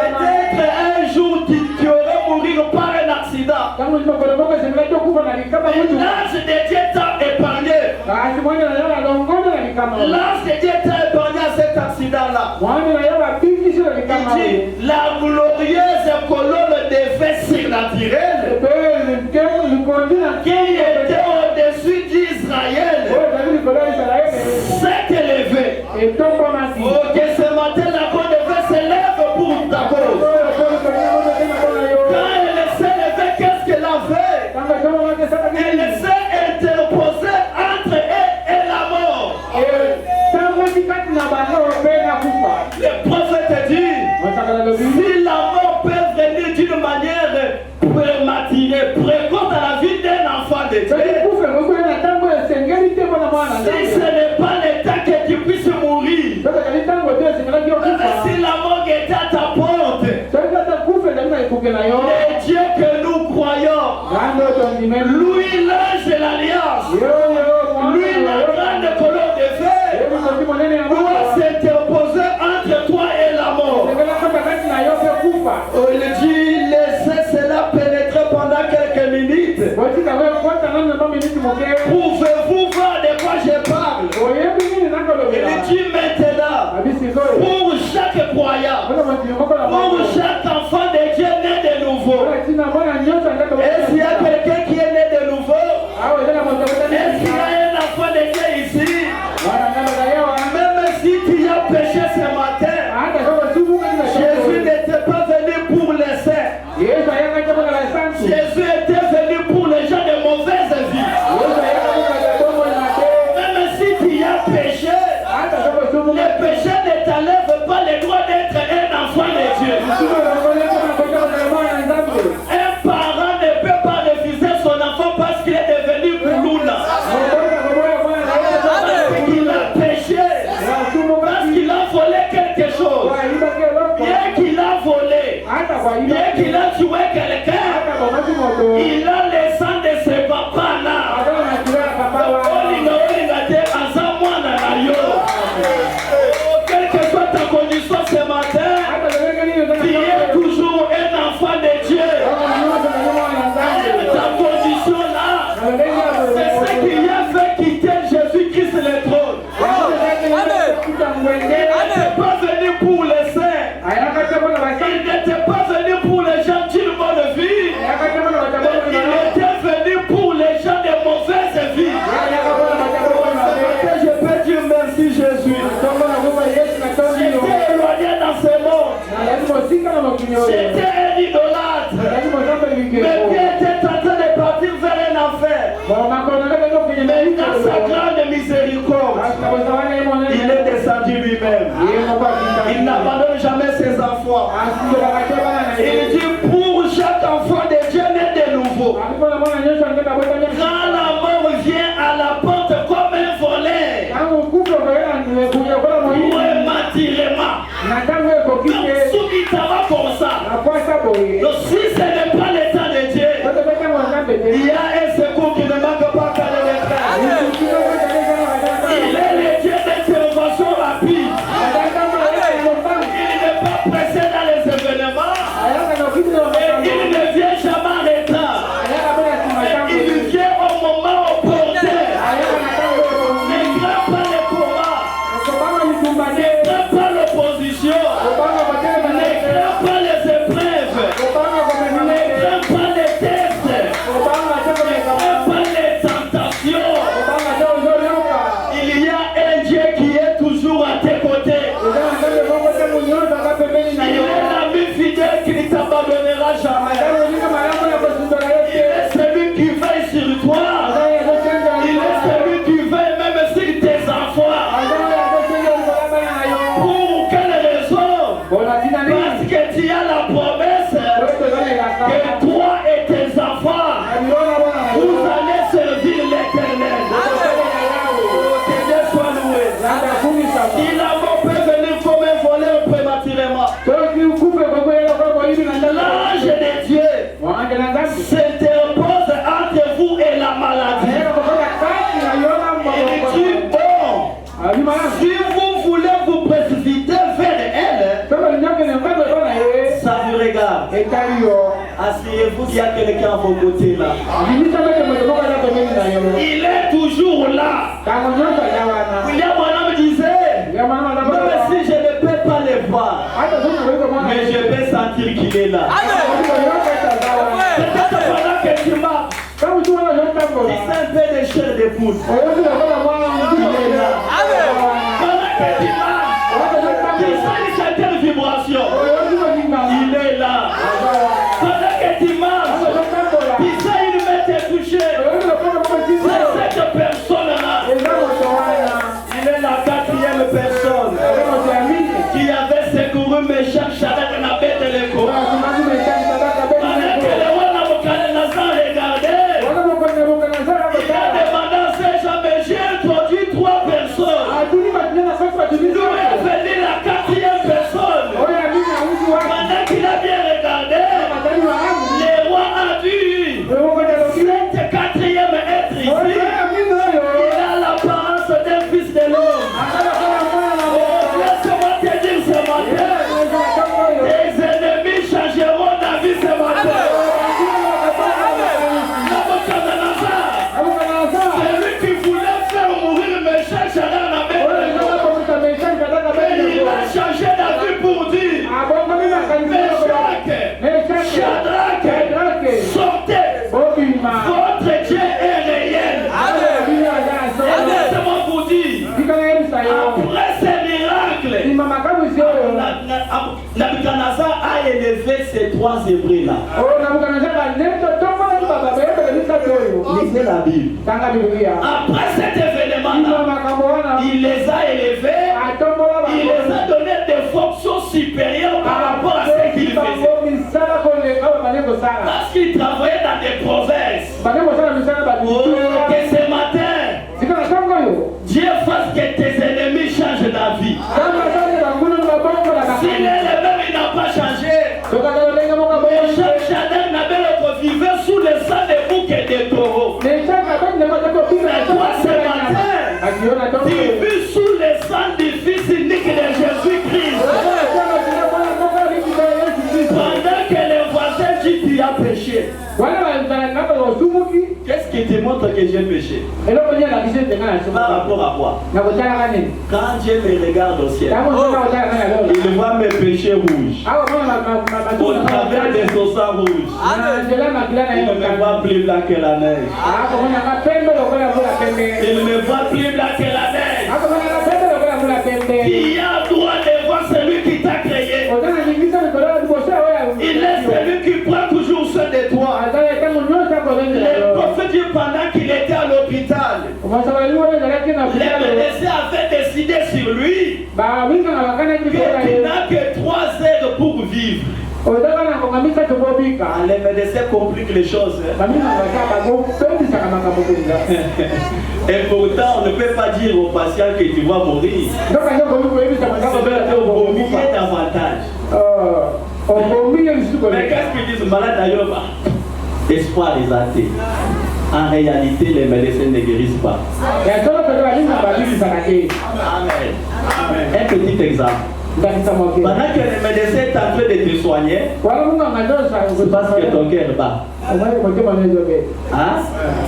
Peut-être un jour tu aurais mourir par un accident. L'ange de Dieu t'a épargné. L'ange de Dieu t'a épargné à cet accident-là. Il dit, la glorieuse colonne des faits surnaturels qui était au-dessus d'Israël s'est élevée. Que ce matin la colonne des faits s'élève pour ta cause. Quand elle s'est élevée, qu'est-ce qu'elle a fait? Elle s'est interposée entre elle et la mort. Le prophète dit, si la mort peut venir d'une manière prématurée, précoce à la vie d'un enfant de Dieu, si ce n'est pas le temps que tu puisses mourir, si la mort est à ta porte, le Dieu que nous croyons, lui l'ange de l'alliance, lui la grande colonne de feu, doit s'interposer entre toi et la mort. Il dit, laissez cela pénétrer pendant quelques minutes. Pouvez-vous voir de quoi je parle? Il dit maintenant, pour chaque croyant, pour chaque enfant de Dieu né de nouveau, est-ce qu'il y a quelqu'un qui est né de nouveau? Est-ce qu'il y a un enfant de Dieu ici? Même si tu as péché ce matin, Jésus ne Le péché ne t'enlève pas le droit d'être un enfant de Dieu. Un parent ne peut pas refuser son enfant parce qu'il est devenu Koulouna. Parce qu'il a péché. Parce qu'il a volé quelque chose. Bien qu'il a volé. Bien qu'il a tué quelqu'un. Il a le sang de ses papas là. Quelle que soit ta condition ce matin, tu es toujours un enfant de Dieu. Ta condition là, c'est ce qui a fait quitter Jésus-Christ le trône. Il n'était pas venu pour les saints. Il n'était pas venu pour les gens d'une bonne vie. Il était venu pour les gens de mauvaise vie. Je peux dire merci Jésus. J'étais éloigné dans ce monde. J'étais un idolâtre. Mais Dieu était en train de partir vers un enfer. Mais dans sa grande miséricorde, il est descendu lui-même. Il n'abandonne jamais ses enfants. Il dit pour chaque enfant de Dieu naît de nouveau. Quand la mort vient à la porte comme un volet, subitement comme ça. Donc si ce n'est pas l'état de Dieu, il y a un secours qui ne manque pas qu'à le mettre. Il est le Dieu d'intervention rapide. Il n'est pas pressé dans les événements. Et il ne vient jamais en retard. Il vient au moment opportun. Ne crains pas le combat. Ne crains pas l'opposition. Ne crains pas les épreuves. Ne crains pas les tests. Ne crains pas les tentations. Il y a un Dieu qui est toujours à tes côtés. Il est l'ami fidèle qui ne t'abandonnera jamais. Il est celui qui veille sur toi. Il est celui qui veille même sur tes enfants. Pour quelle raison? Parce que tu as la promesse que toi et tes enfants, vous allez servir l'Éternel. Que Dieu soit loué. Si la mort peut venir comme un voleur prématurément, l'ange de Dieu s'interpose entre vous et la maladie. Il dit bon, si vous voulez vous précipiter vers elle, ça vous regarde. Asseyez-vous, il y a quelqu'un à vos côtés là. Il est toujours là. William Branham disait, même si je ne peux pas le voir, mais je peux sentir qu'il est là. Peut-être pendant que tu marches, il sent un peu de chair de poule. Il est là. Pendant que tu marches, il sent une certaine vibration. Il est là. Pendant que tu marches, il sent une main te toucher. C'est cette personne-là. Il est la quatrième personne qui avait secouru Méchant, Shadrach, Abed et Abednego. Pendant que le roi Nabucodonosor regardait, il a demandé à ses gens, mais j'ai introduit 3 personnes. Nous est venu la quatrième personne. Pendant qu'il a bien regardé, le roi a vu cette quatrième être ici. Il a l'apparence d'un fils de l'homme. Laisse-moi te dire ce matin, tes ennemis changeront d'avis ce matin. Nabucodonosor, celui qui voulait faire mourir Méchant, Shadrach, Abednego, il a changé d'avis pour dire, Méchant, Shadrach, sortez, votre Dieu est réel. Laissez-moi vous dire, après ces miracles, Nabucodonosor a élevé ces 3 Hébreux-là. Lisez la Bible. Après cet événement-là, il les a élevés prouesses. Que ce matin, Dieu fasse que tes ennemis changent d'avis. Si l'ennemi n'a pas changé, Jacques Chadin vivait sous le sang des boucs et des taureaux. Mais toi ce matin, tu vis sous le sang du Fils unique de Jésus-Christ. Pendant que les voisins disent tu as péché. Qu'est-ce qui te montre que j'ai péché? Par rapport à quoi? Quand Dieu me regarde au ciel, il voit mes péchés rouges. Au travers de son sang rouge, il ne me voit plus blanc que la neige. Il me voit plus blanc que la neige. Qui a droit de voir celui qui t'a créé? Il est celui qui prend toujours soin de toi. Le prophète, pendant qu'il était à l'hôpital, les médecins avaient décidé sur lui qu'il n'a que 3 heures pour vivre. Les médecins compliquent les choses. Et pourtant, on ne peut pas dire au patient que tu vas mourir. C'est vomir davantage. Mais qu'est-ce qu'ils disent? Malade d'ailleurs, espoir des athées. En réalité, les médecins ne guérissent pas. Amen. Un petit exemple. Pendant que le médecin est en train de te soigner, c'est parce que ton cœur bat. Hein?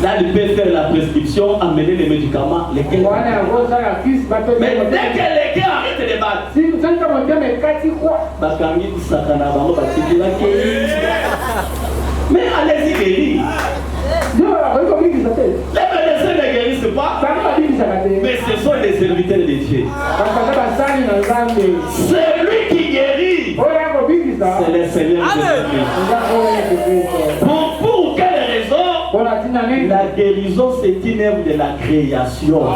Là, il peut faire la prescription, amener les médicaments, lesquels. Mais dès que les cœurs arrêtent de battre, mais allez-y guérir. Les médecins ne guérissent pas, mais ce sont les serviteurs de Dieu. Celui qui guérit, c'est le Seigneur Jésus-Christ. Pour quelle raison? La guérison, c'est une œuvre de la création. Comme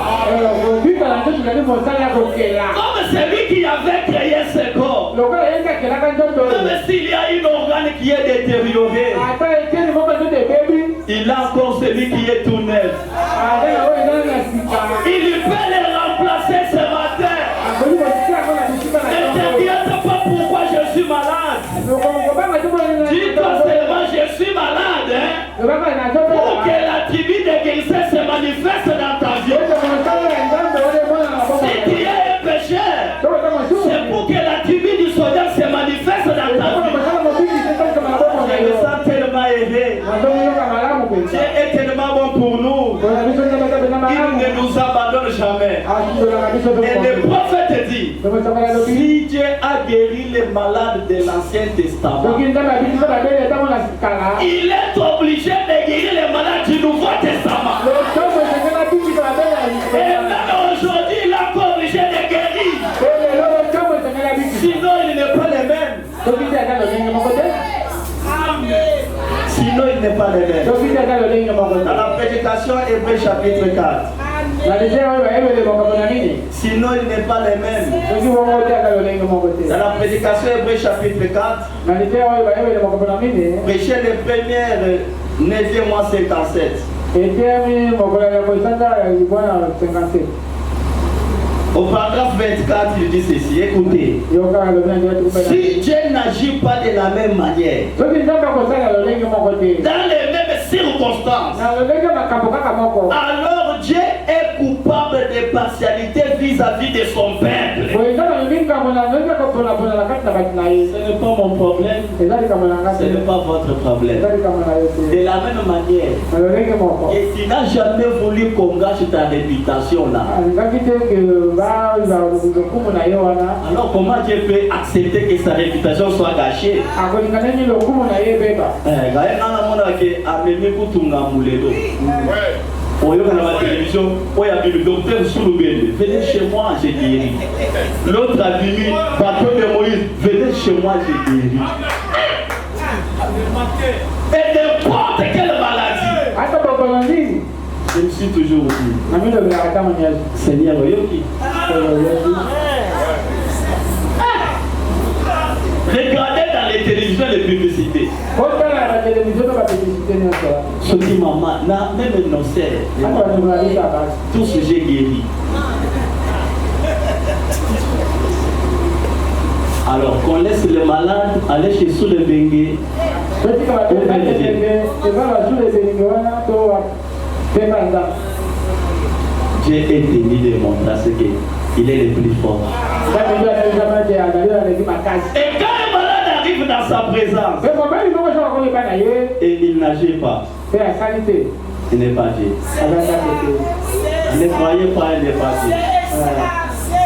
celui qui avait créé ce corps, même s'il y a une organe qui est détériorée, il a encore celui qui est tout neuf. Il peut les remplacer ce matin. Ne t'inquiète pas pourquoi je suis malade. Dis-toi seulement je suis malade. Pour que la tribu de guérisseur se manifeste dans ta vie. Si tu es un pécheur, c'est pour que la tribu du sauveur se manifeste dans ta vie. Je me sens tellement aimé. Dieu est tellement bon pour nous. Il ne nous abandonne jamais. Et le prophète dit, si Dieu a guéri les malades de l'Ancien Testament, il est obligé de guérir les malades du Nouveau Testament. Et même aujourd'hui, il est encore obligé de guérir. Sinon, il n'est pas le même. Sinon, il n'est pas le même. Dans la prédication, Hébreux chapitre 4. Sinon, il n'est pas le même. Dans la prédication, Hébreux chapitre 4. Prêchez les premières 9e mois 57. Au paragraphe 24, il dit ceci, écoutez. Si Dieu n'agit pas de la même manière, dans les mêmes circonstances, alors Dieu est coupable de partialité vis-à-vis de son peuple. Ce n'est pas mon problème, ce n'est pas votre problème. De la même manière, et tu n'as jamais voulu qu'on gâche ta réputation là. Alors comment Dieu peut accepter que sa réputation soit gâchée? On est dans la télévision, on a vu le docteur Souloubele, venez chez moi, j'ai guéri. L'autre a dit, bateau de Moïse, venez chez moi, j'ai guéri. Et n'importe quelle maladie. Je me suis toujours dit, Seigneur, regardez dans les les télévisions et les publicités. Je dis maman, même nos sœurs, tout ce j'ai guéri. Alors qu'on laisse les malades aller chez sous le bengue. Dieu est tenu de montrer ce qu'il est le plus fort. Et quand le malade arrive dans sa présence, et il n'agit pas, il n'est pas Dieu. Ne croyez pas, il n'est pas Dieu.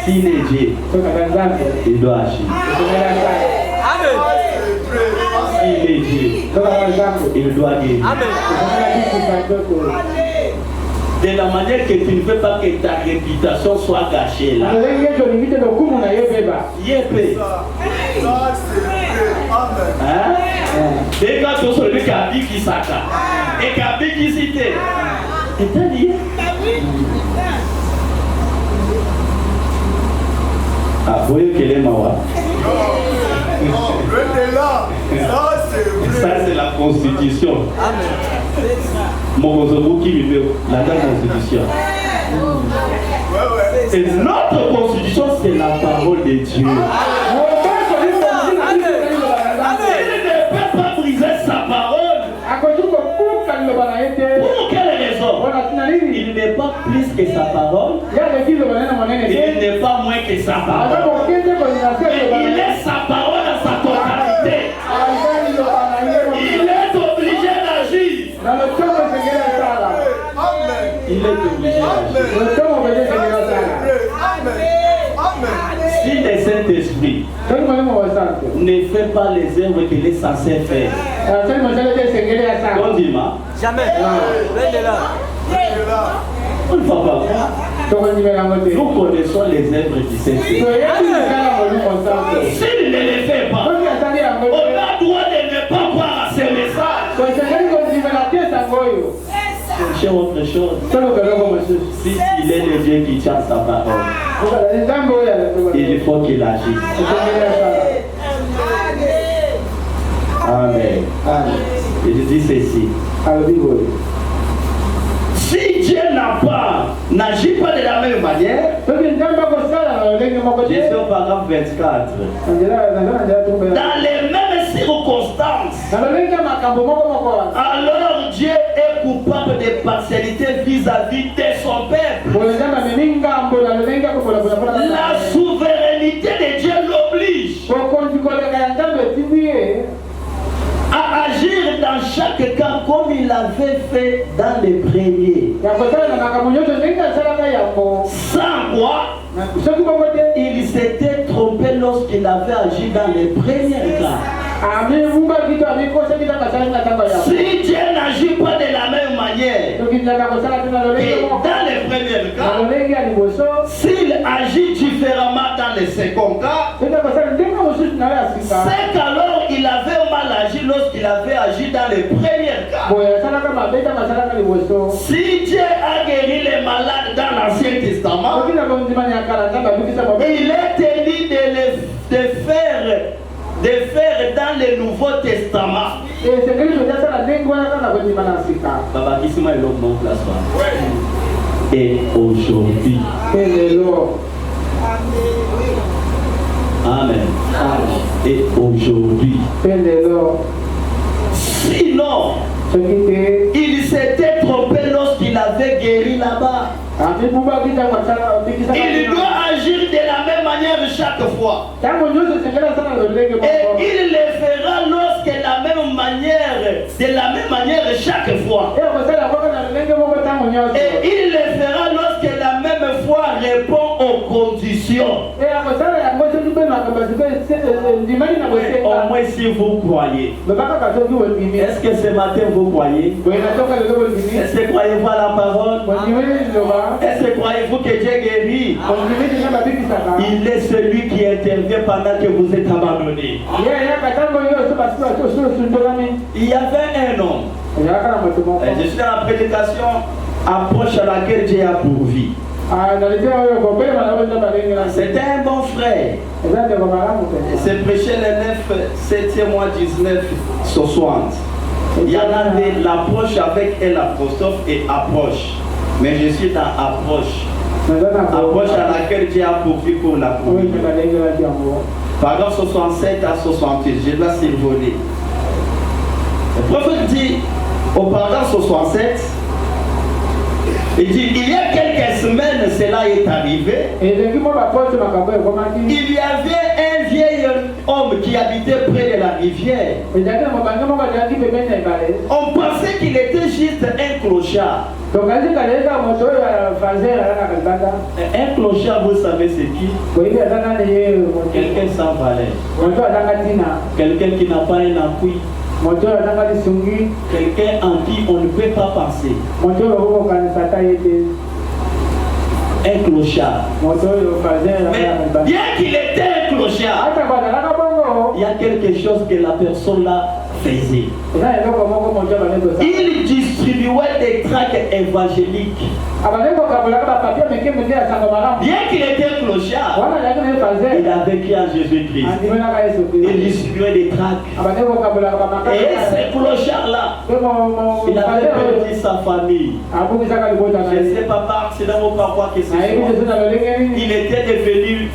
S'il est Dieu, il doit agir. S'il est Dieu, il doit guérir. De la manière que tu ne veux pas que ta réputation soit gâchée là. Yépé. Hein? Et quand tu as celui qui a dit qui s'attaque et qui a dit qui cité. C'est-à-dire. Ah, vous voyez qu'elle est mawa. Ça c'est la constitution. Mon qui vit la constitution. Et notre constitution c'est la parole de Dieu. Il ne peut pas briser sa parole. Pour quelle raison? Il n'est pas plus que sa parole. Il n'est pas moins que sa parole. Mais il est sa parole à sa totalité. Il est obligé d'agir. Il est obligé d'agir. Si le Saint-Esprit ne fait pas les œuvres qu'il est censé faire, on dit ma. Jamais. On ne va pas voir. Nous connaissons les œuvres du Saint-Esprit. S'il ne les fait pas, on a droit de ne pas voir ces messages. Cherchez autre chose. Si il est le Dieu qui tient sa parole, il faut qu'il agisse. Amen. Et je dis ceci. Si Dieu n'agit pas de la même manière, Jésus au paragraphe 24, dans les mêmes circonstances, alors Dieu est coupable de partialité vis-à-vis de son peuple. La souveraineté de Dieu l'oblige à agir dans chaque cas comme il l'avait fait dans les premiers. Sans quoi il s'était trompé lorsqu'il avait agi dans les premiers cas. Si Dieu n'agit pas de la même manière que dans les premiers cas, s'il agit différemment dans les seconds cas, c'est qu'alors il avait mal agi lorsqu'il avait agi dans les premiers cas. Si Dieu a guéri les malades dans l'Ancien Testament, il est tenu de faire dans le Nouveau Testament. Et aujourd'hui, amen. Et aujourd'hui, sinon, il s'était trompé lorsqu'il avait guéri là-bas. Il doit agir de la même manière chaque fois. Et il le fera lorsque de la même manière chaque fois. Et il le fera lorsque la même foi répond aux conditions. Au moins si vous croyez. Est-ce que ce matin vous croyez? Est-ce que croyez-vous à la parole? Est-ce que croyez-vous que Dieu guérit? Il est celui qui intervient pendant que vous êtes abandonnés. Il y avait un homme. Je suis dans la prédication approche à laquelle Dieu a pourvu. C'était un bon frère. C'est prêché le 9, 7e mois 19, 60. Il y en a de l'approche avec l'apostrophe et approche. Mais je suis dans approche. Approche à laquelle Dieu a pourvu pour la courir. Paragraphe 67 à 68, je dois survoler. Le prophète dit au paragraphe 67, il dit, il y a quelques semaines, cela est arrivé. Il y avait un vieil homme qui habitait près de la rivière. On pensait qu'il était juste un clochard. Un clochard, vous savez c'est qui? Quelqu'un sans valeur. Quelqu'un qui n'a pas un appui. Quelqu'un en qui on ne peut pas penser. Un clochard. Mais bien qu'il était un clochard, il y a quelque chose que la personne là faisait. Il distribuait des tracts évangéliques. Bien qu'il était clochard, il avait cru en Jésus-Christ. Il distribuait des tracts. Et ce clochard-là, il avait perdu sa famille. Je ne sais pas par accident ou par quoi que ce soit. Il était devenu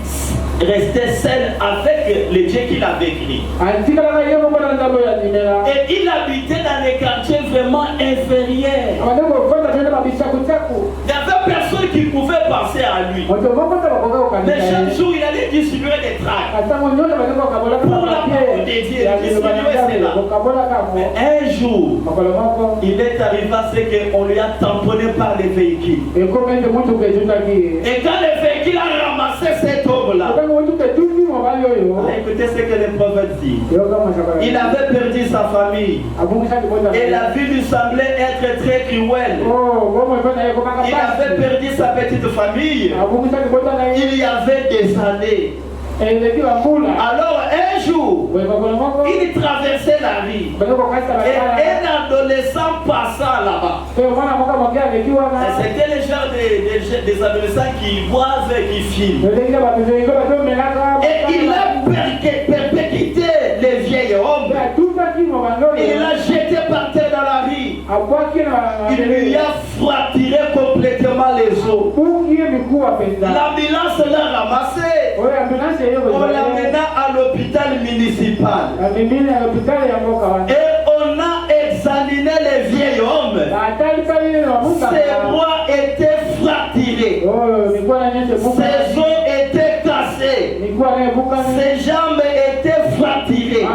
restait seul avec le Dieu qu'il avait créé. Et il habitait dans les quartiers vraiment inférieurs. Il n'y avait personne qui pouvait penser à lui. Mais chaque jour, il allait distribuer des tracts pour l'amour de Dieu. Mais un jour, il est arrivé à ce qu'on lui a tamponné par les véhicules. Et quand le véhicule a ramassé cet homme-là, écoutez ce que le prophète dit. Il avait perdu sa famille. Et la vie lui semblait être très cruelle. Il avait perdu sa petite famille. Il y avait des années. Alors un jour, il traversait la rue et un adolescent passa là-bas. C'était le genre des adolescents qui boivent et qui filment. Et il a perpétué les vieils hommes. Il l'a jeté par terre dans la rue. Il lui a fracturé complètement les os. L'ambulance l'a ramassé. On l'amena à l'hôpital municipal. Et on a examiné les vieils hommes. Ses bras étaient fracturés. Ses os étaient cassés. Ses jambes étaient fracturées.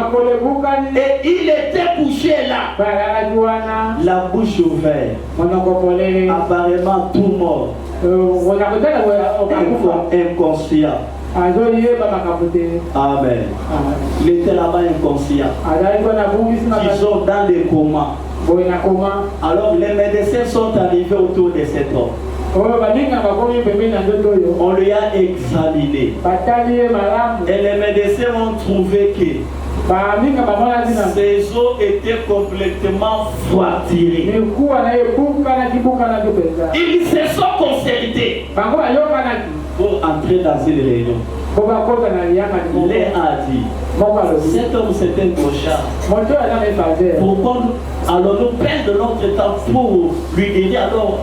Et il était couché là. La bouche ouverte. Apparemment tout mort. Inconscient. Amen. Il était là-bas inconscient. Ils sont dans des comas. Alors les médecins sont arrivés autour de cet homme. On lui a examiné. Et les médecins ont trouvé que ses os étaient complètement fracturés. Ils se sont concertés pour entrer dans une réunion. L'un a dit, cet homme c'est un clochard. Pourquoi allons-nous perdre notre temps pour lui aider? Alors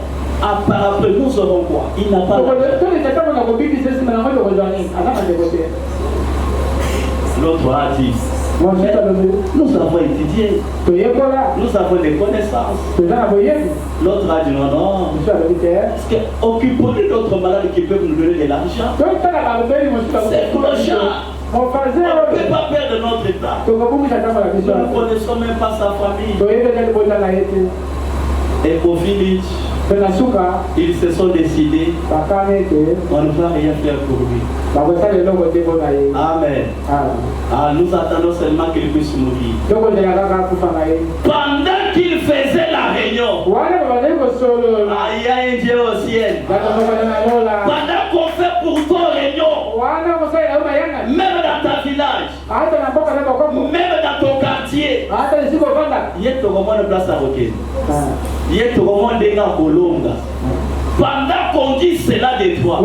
après nous aurons quoi? Il n'a pas. L'autre a dit, nous avons étudié, nous avons des connaissances. L'autre a dit non, parce que occupons-nous d'autres malades qui peuvent nous donner de l'argent. C'est clochard. On ne peut pas perdre notre temps. Nous ne connaissons même pas sa famille. Et au village, ils se sont décidés, on ne va rien faire pour lui. Amen. Nous attendons seulement qu'il puisse mourir. Pendant qu'il faisait la réunion, il y a un Dieu au ciel. Pendant qu'on fait pour ton réunion, même dans ta village, même dans ton quartier, il y a tout le monde place à roquer. Il y a tout le monde des gars Colomba. Pendant qu'on dit cela de toi,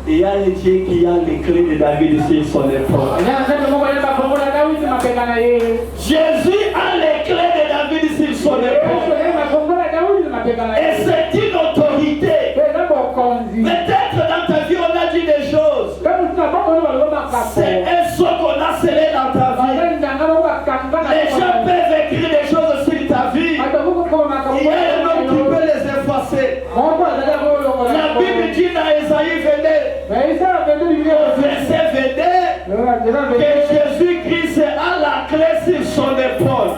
il y a un Dieu qui a les clés de David sur son épaule. Jésus a les clés de David sur son épaule. Et c'est une autorité. Peut-être dans ta vie on a dit des choses. C'est un saut qu'on a scellé dans ta vie. Les gens peuvent écrire des choses sur ta vie. Il y a un homme qui peut les effacer. La Bible dit dans Esaïe 22, verset 22, que Jésus-Christ a la clé sur son épaule.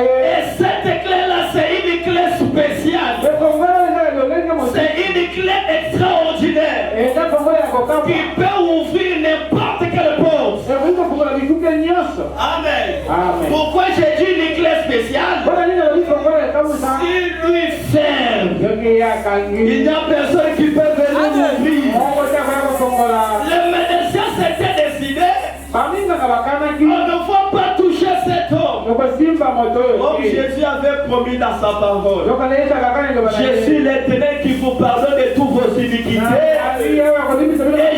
Et cette clé-là, c'est une clé spéciale. C'est une clé extraordinaire qui peut ouvrir n'importe quelle porte. Amen. Pourquoi j'ai dit une clé spéciale? Si lui ferme, il n'y a personne qui peut venir ouvrir. Le médecin s'était décidé. On ne va pas toucher cet homme. Comme Jésus avait promis dans sa parole. Je suis l'Éternel qui vous pardonne de toutes vos iniquités. Et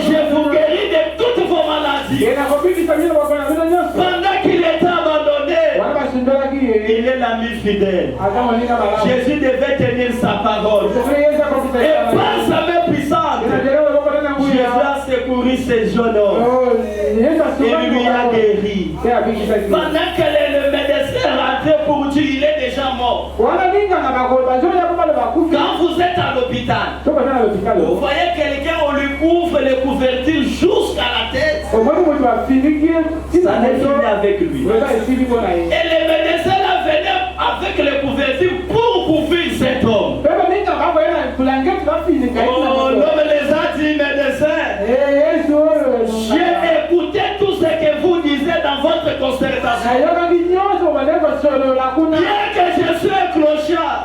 je vous guéris de toutes vos maladies. Pendant qu'il était abandonné, il est l'ami fidèle. Jésus devait tenir sa parole. Et par sa main puissante, Jésus a secouru ces jeunes hommes. Et lui a guéri. Pendant que le médecin rentrait pour dire qu'il est déjà mort. Quand vous êtes à l'hôpital, vous voyez quelqu'un, on lui couvre les couvertures jusqu'à la tête. Ça n'est fini avec lui. Et les médecins là venaient avec les couvertures pour couvrir cet homme. Oh, l'homme les a dit, médecins, j'ai écouté tout ce que vous disiez dans votre concertation. Bien que je suis un clochard,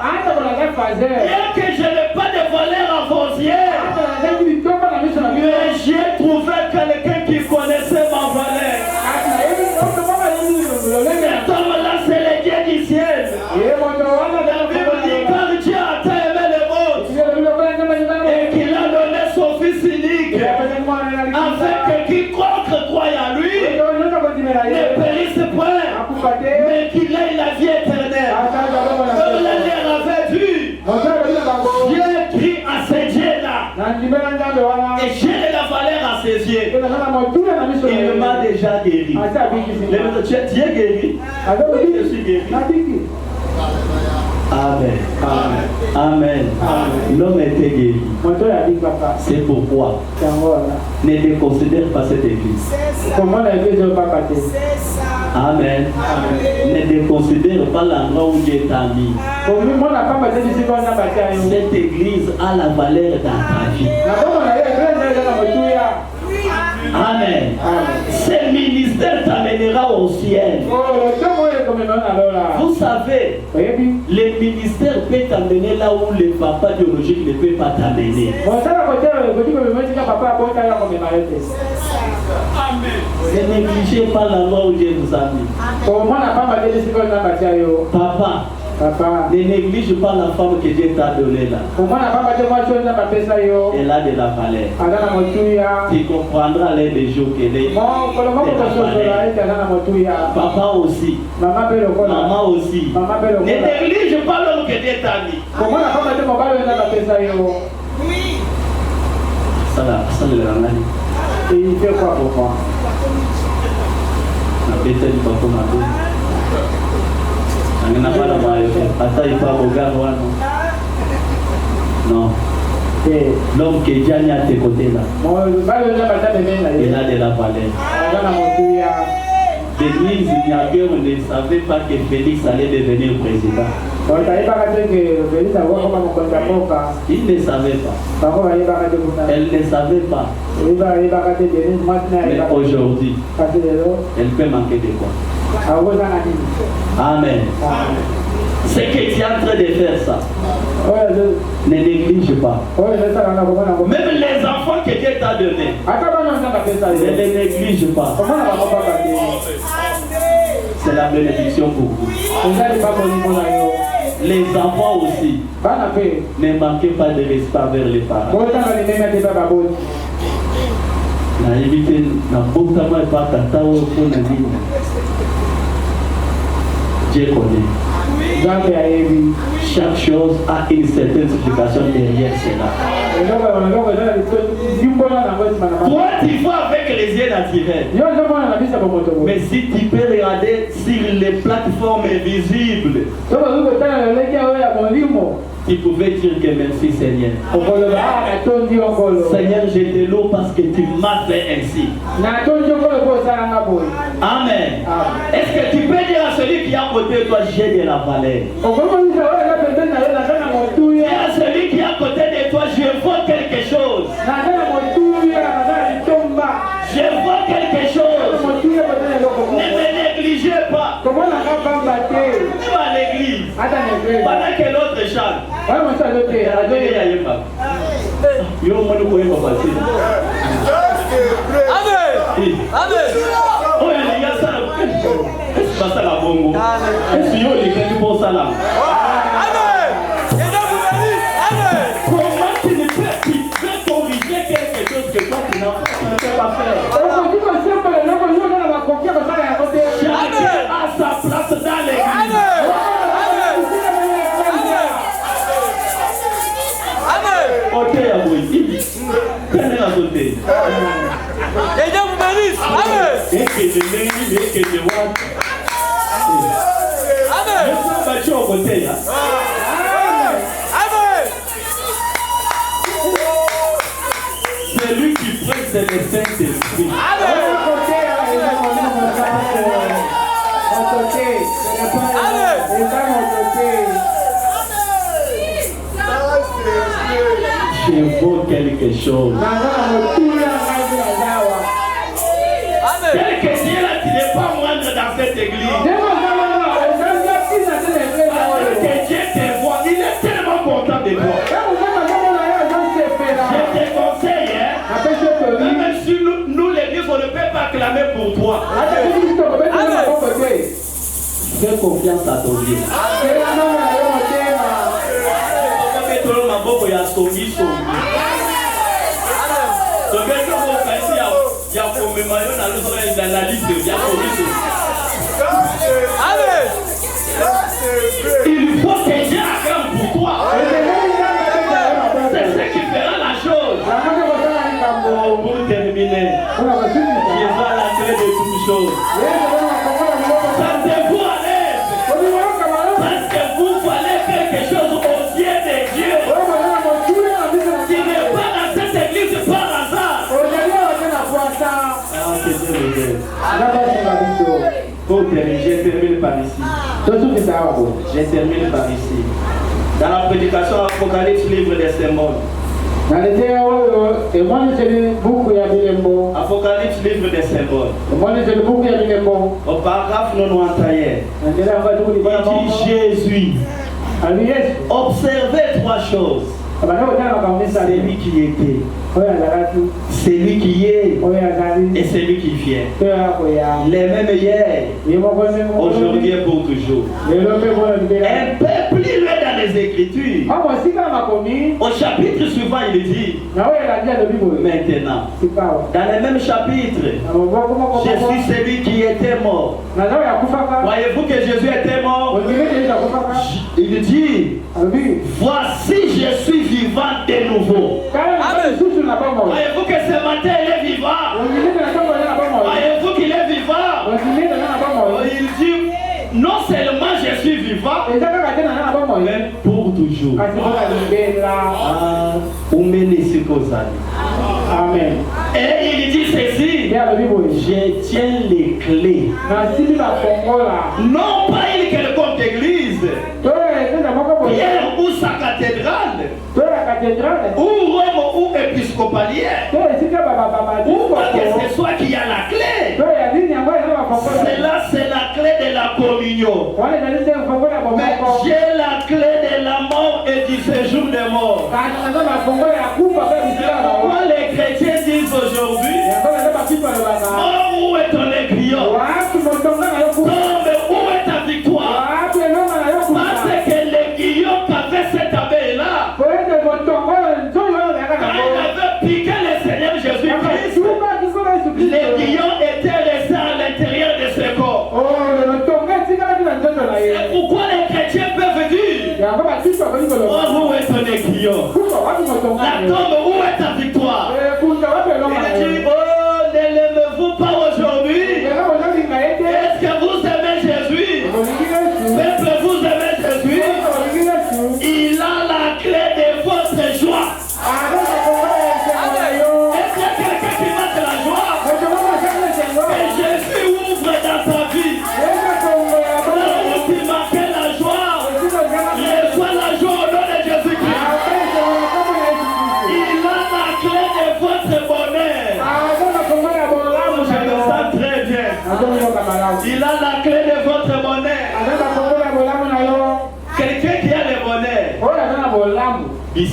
bien que je n'ai pas de valeur avancière, mais j'ai trouvé quelqu'un qui connaissait ma valeur. Cet homme-là, c'est le Dieu du ciel. La Bible dit quand Dieu a tant aimé le monde et qu'il a donné son Fils unique, afin que quiconque croit en lui ne périsse point, mais qu'il ait la vie éternelle. Comme la terre avait vu, Dieu écrit à ces dieux-là, et j'ai la valeur à ses yeux. Il m'a déjà guéri. Tu es guéri? Je suis guéri. Amen. Amen. L'homme était guéri. C'est pourquoi ne déconsidère pas cette église. Amen. Ne déconsidère pas l'endroit où Dieu t'a mis. Cette église a la valeur dans ta vie. Amen. Ce ministère t'amènera au ciel. Vous savez, le ministère peut t'amener là où le papa biologique ne peut pas t'amener. Ne négligez pas l'endroit où Dieu vous a mis. Papa, ne néglige pas la femme que Dieu t'a donnée là. Elle a de la valeur. Tu comprendras l'un des jours qu'elle est. Papa aussi. Maman aussi. Ne néglige pas l'homme que Dieu t'a mis. Ça là. Et il fait quoi pour moi? Non. L'homme qui est déjà à tes côtés là, il a de la valeur. Denise Niaguer ne savait pas que Félix allait devenir président. Il ne savait pas. Elle ne savait pas. Mais aujourd'hui, elle peut manquer de quoi? Amen. C'est que tu es en train de faire ça. Ne néglige pas. Même les enfants que Dieu t'a donnés, ne les néglige pas. C'est la bénédiction pour vous. Les enfants aussi. Ne manquez pas de respect vers les parents. Na éviter na botama et pas tantao pour na vie. Dieu connaît. Chaque chose a une certaine signification derrière cela. Toi, tu vois avec les yeux naturels. Mais si tu peux regarder sur les plateformes visibles, tu pouvais dire que merci Seigneur. Seigneur, je te loue parce que tu m'as fait ainsi. Amen. Est-ce que tu peux dire à celui qui est à côté de toi, j'ai de la valeur? Dis à celui qui est à côté de toi, je vois quelque chose. Je vois quelque chose. Ne me négligez pas. Même à l'église. Pendant que l'autre chante. Comment tu ne peux corriger quelque chose que toi tu ne peux pas faire? Chacun a sa place dans l'église. Ok, Aboué, prenez la beauté. Et Dieu vous bénisse. Amen. Et que je l'aime, et que je vois. Amen. Je suis battu au côté là. Amen. C'est lui qui prête, c'est le Saint-Esprit. Amen. Je vois quelque chose. Quel que Dieu là, tu n'es pas moindre dans cette église. Que Dieu te voit, il est tellement content de toi. Je te conseille, même si nous l'église, on ne peut pas clamer pour toi. Fais confiance à ton Dieu. Il faut que Dieu acclame pour toi. C'est ce qui fera la chose. Pour terminer, Jésus a la clé de toutes choses. Sentez-vous à l'aise. Parce que vous voulez quelque chose au ciel de Dieu. Qui n'est pas dans cette église par hasard. Que Dieu nous aide. Je termine par ici. Je termine par ici. Dans la prédication Apocalypse, livre des symboles. Apocalypse, livre des symboles. Au paragraphe 91. Il dit Jésus. Observez trois choses. C'est lui qui était, c'est lui qui est, et c'est lui qui vient. Les mêmes hier, aujourd'hui et pour toujours. Un peu plus loin dans les Écritures, au chapitre suivant, il dit maintenant, dans le même chapitre, je suis celui qui était mort. Voyez-vous que Jésus était mort? Il dit, voici je suis vivant de nouveau. Voyez-vous que ce matin il est vivant? Voyez-vous qu'il est vivant? Il dit, non seulement je suis vivant, mais pour toujours. Amen. Et il dit ceci, je tiens les clés. Non pas une quelconque église, Pierre ou sa cathédrale, ou Rome ou épiscopalière, ou quoi que ce soit qui a la clé. Cela c'est la clé de la communion. Mais j'ai la clé de la mort et du séjour des morts. Pourquoi les chrétiens disent aujourd'hui, mort où est ton aiguillon? Tombe où est ta victoire? Parce que les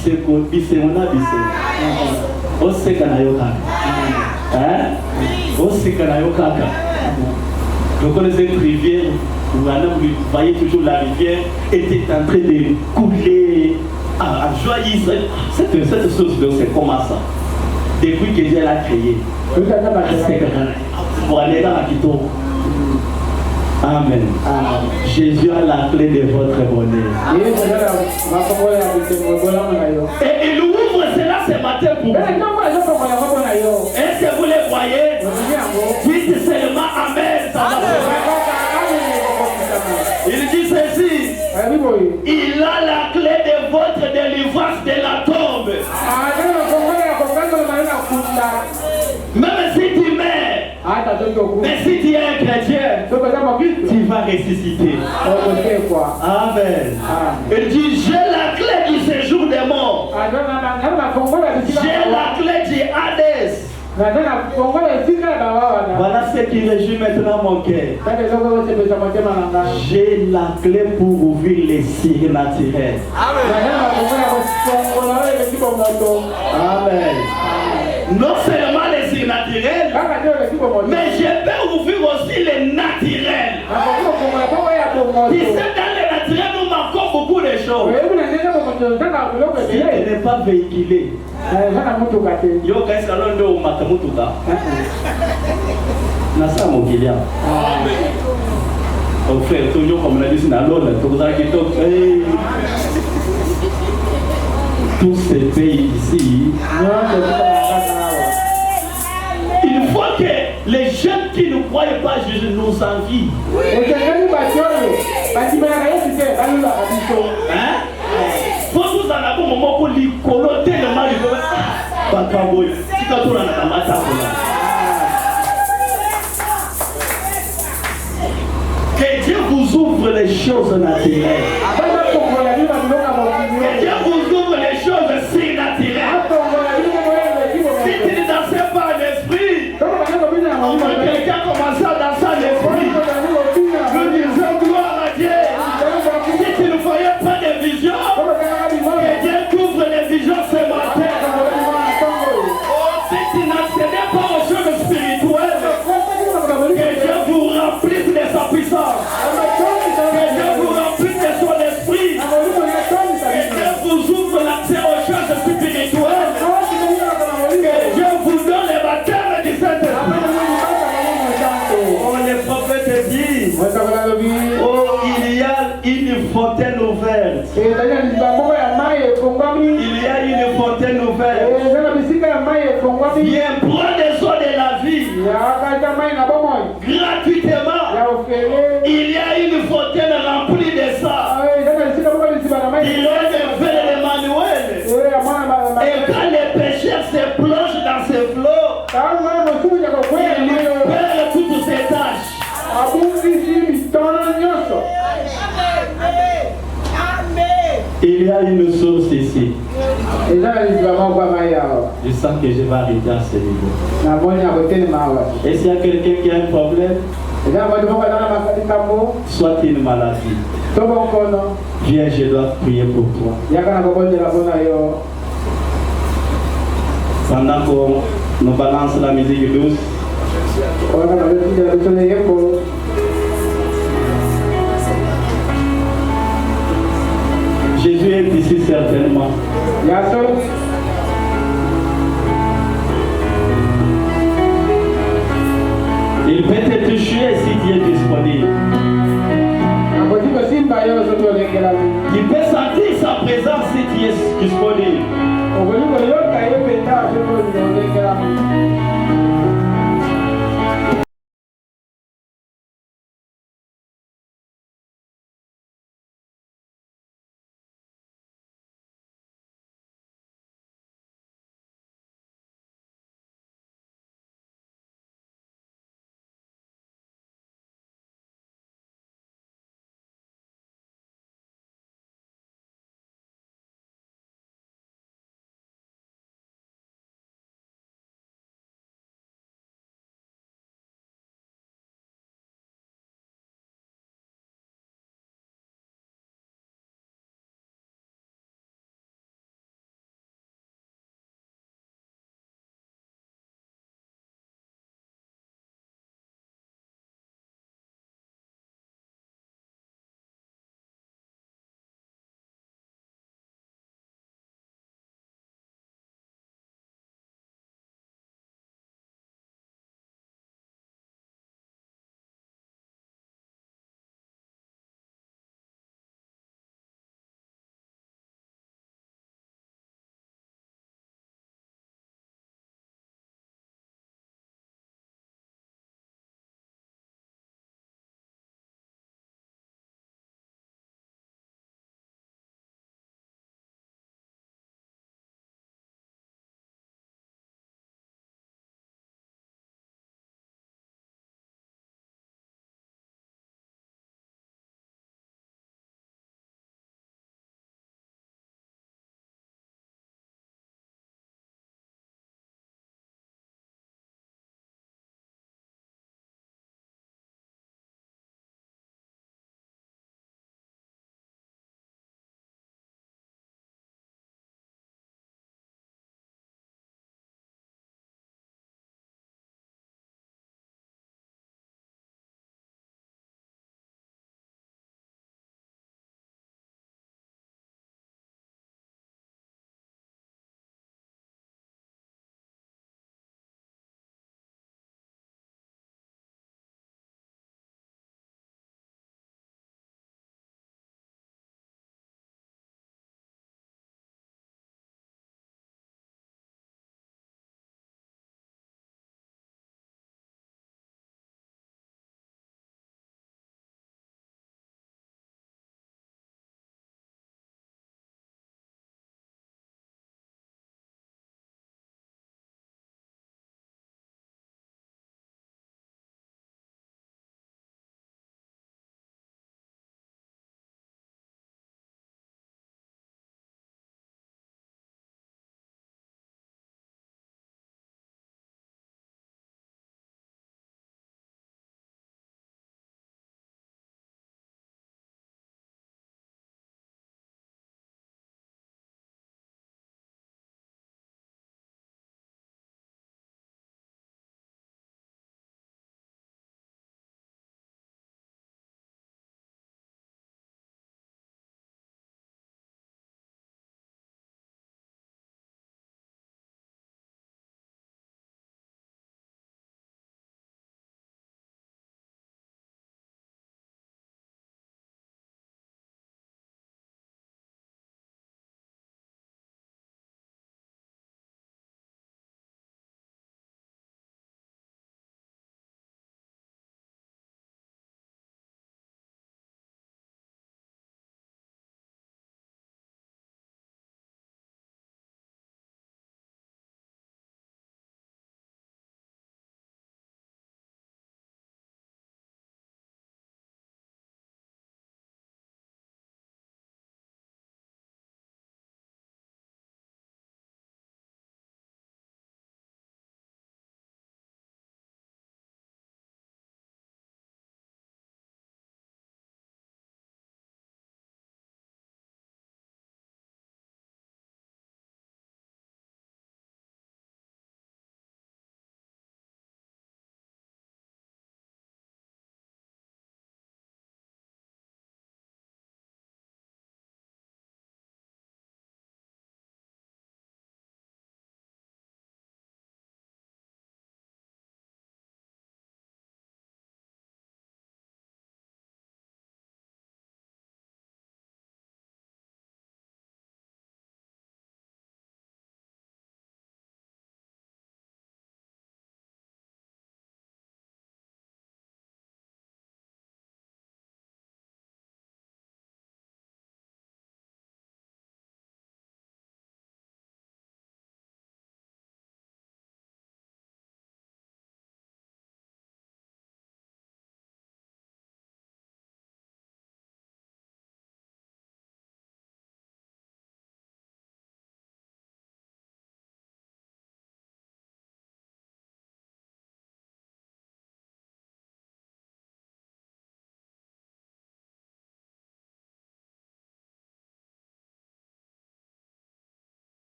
biseko bisengona biseko. Oseka na yo kaka. Oseka na yo kaka. Vous connaissez une rivière, vous voyez toujours la rivière était en train de couler à joyeuse. Cette chose, c'est comment ça? Depuis que Dieu l'a créé. Pour aller dans la Quito. Amen. Jésus a la clé de votre bonheur. Et il ouvre cela ce matin pour vous. Est-ce que vous les voyez? Dites seulement Amen. Ça va faire. Il dit ceci. Il a la clé de votre délivrance de la tombe. Même si tu meurs, mais si tu es un chrétien, tu vas ressusciter. Amen. Il dit, j'ai la clé du séjour des morts. J'ai la clé du Hades. Voilà ce qui réjouit maintenant mon cœur. J'ai la clé pour ouvrir les signes naturels. Amen. Non seulement les signes naturels, mais je peux ouvrir aussi les naturels. Tu sais, dans les naturels, nous manquons beaucoup de choses. Si tu n'es pas véhiculé, yo qu'est-ce que l'on doit matamutuka? Nasa mokilia. Au frère, toujours comme on a dit, c'est dans l'ordre. Tous ces pays ici, il faut que les jeunes qui ne croient pas Jésus nous envient. Faut nous en avoir un moment pour lui coloter le mal. Que Dieu vous ouvre les choses naturelles. Que Dieu vous ouvre les choses si naturelles. Si tu ne danses pas en esprit, quelqu'un commence à danser en esprit. Nous disons gloire à Dieu. Si tu ne voyais pas de vision, que Dieu couvre les visions ce matin. Si tu n'accédais pas aux choses spirituelles, que Dieu vous remplisse de sa puissance. Que Dieu vous remplisse de son esprit. Que Dieu vous ouvre l'accès aux choses spirituelles. Que Dieu vous donne les baptêmes du Saint-Esprit. Oh, les prophètes disent, oh, il y a une fontaine ouverte. Il y a une fontaine ouverte. Viens prendre des eaux de la vie gratuitement. Il y a une fontaine remplie de ça. Il y a une veille d'Emmanuel. Et quand les pécheurs se plongent dans ces flots, il libère toutes ces tâches. Il y a une source ici. Je sens que je vais arriver à ce niveau. Et s'il y a quelqu'un qui a un problème, soit une maladie, viens, je dois prier pour toi. Pendant qu'on nous balance la musique douce, Jésus est ici certainement. Il peut te toucher si tu es disponible. Il peut sentir sa présence si tu es disponible.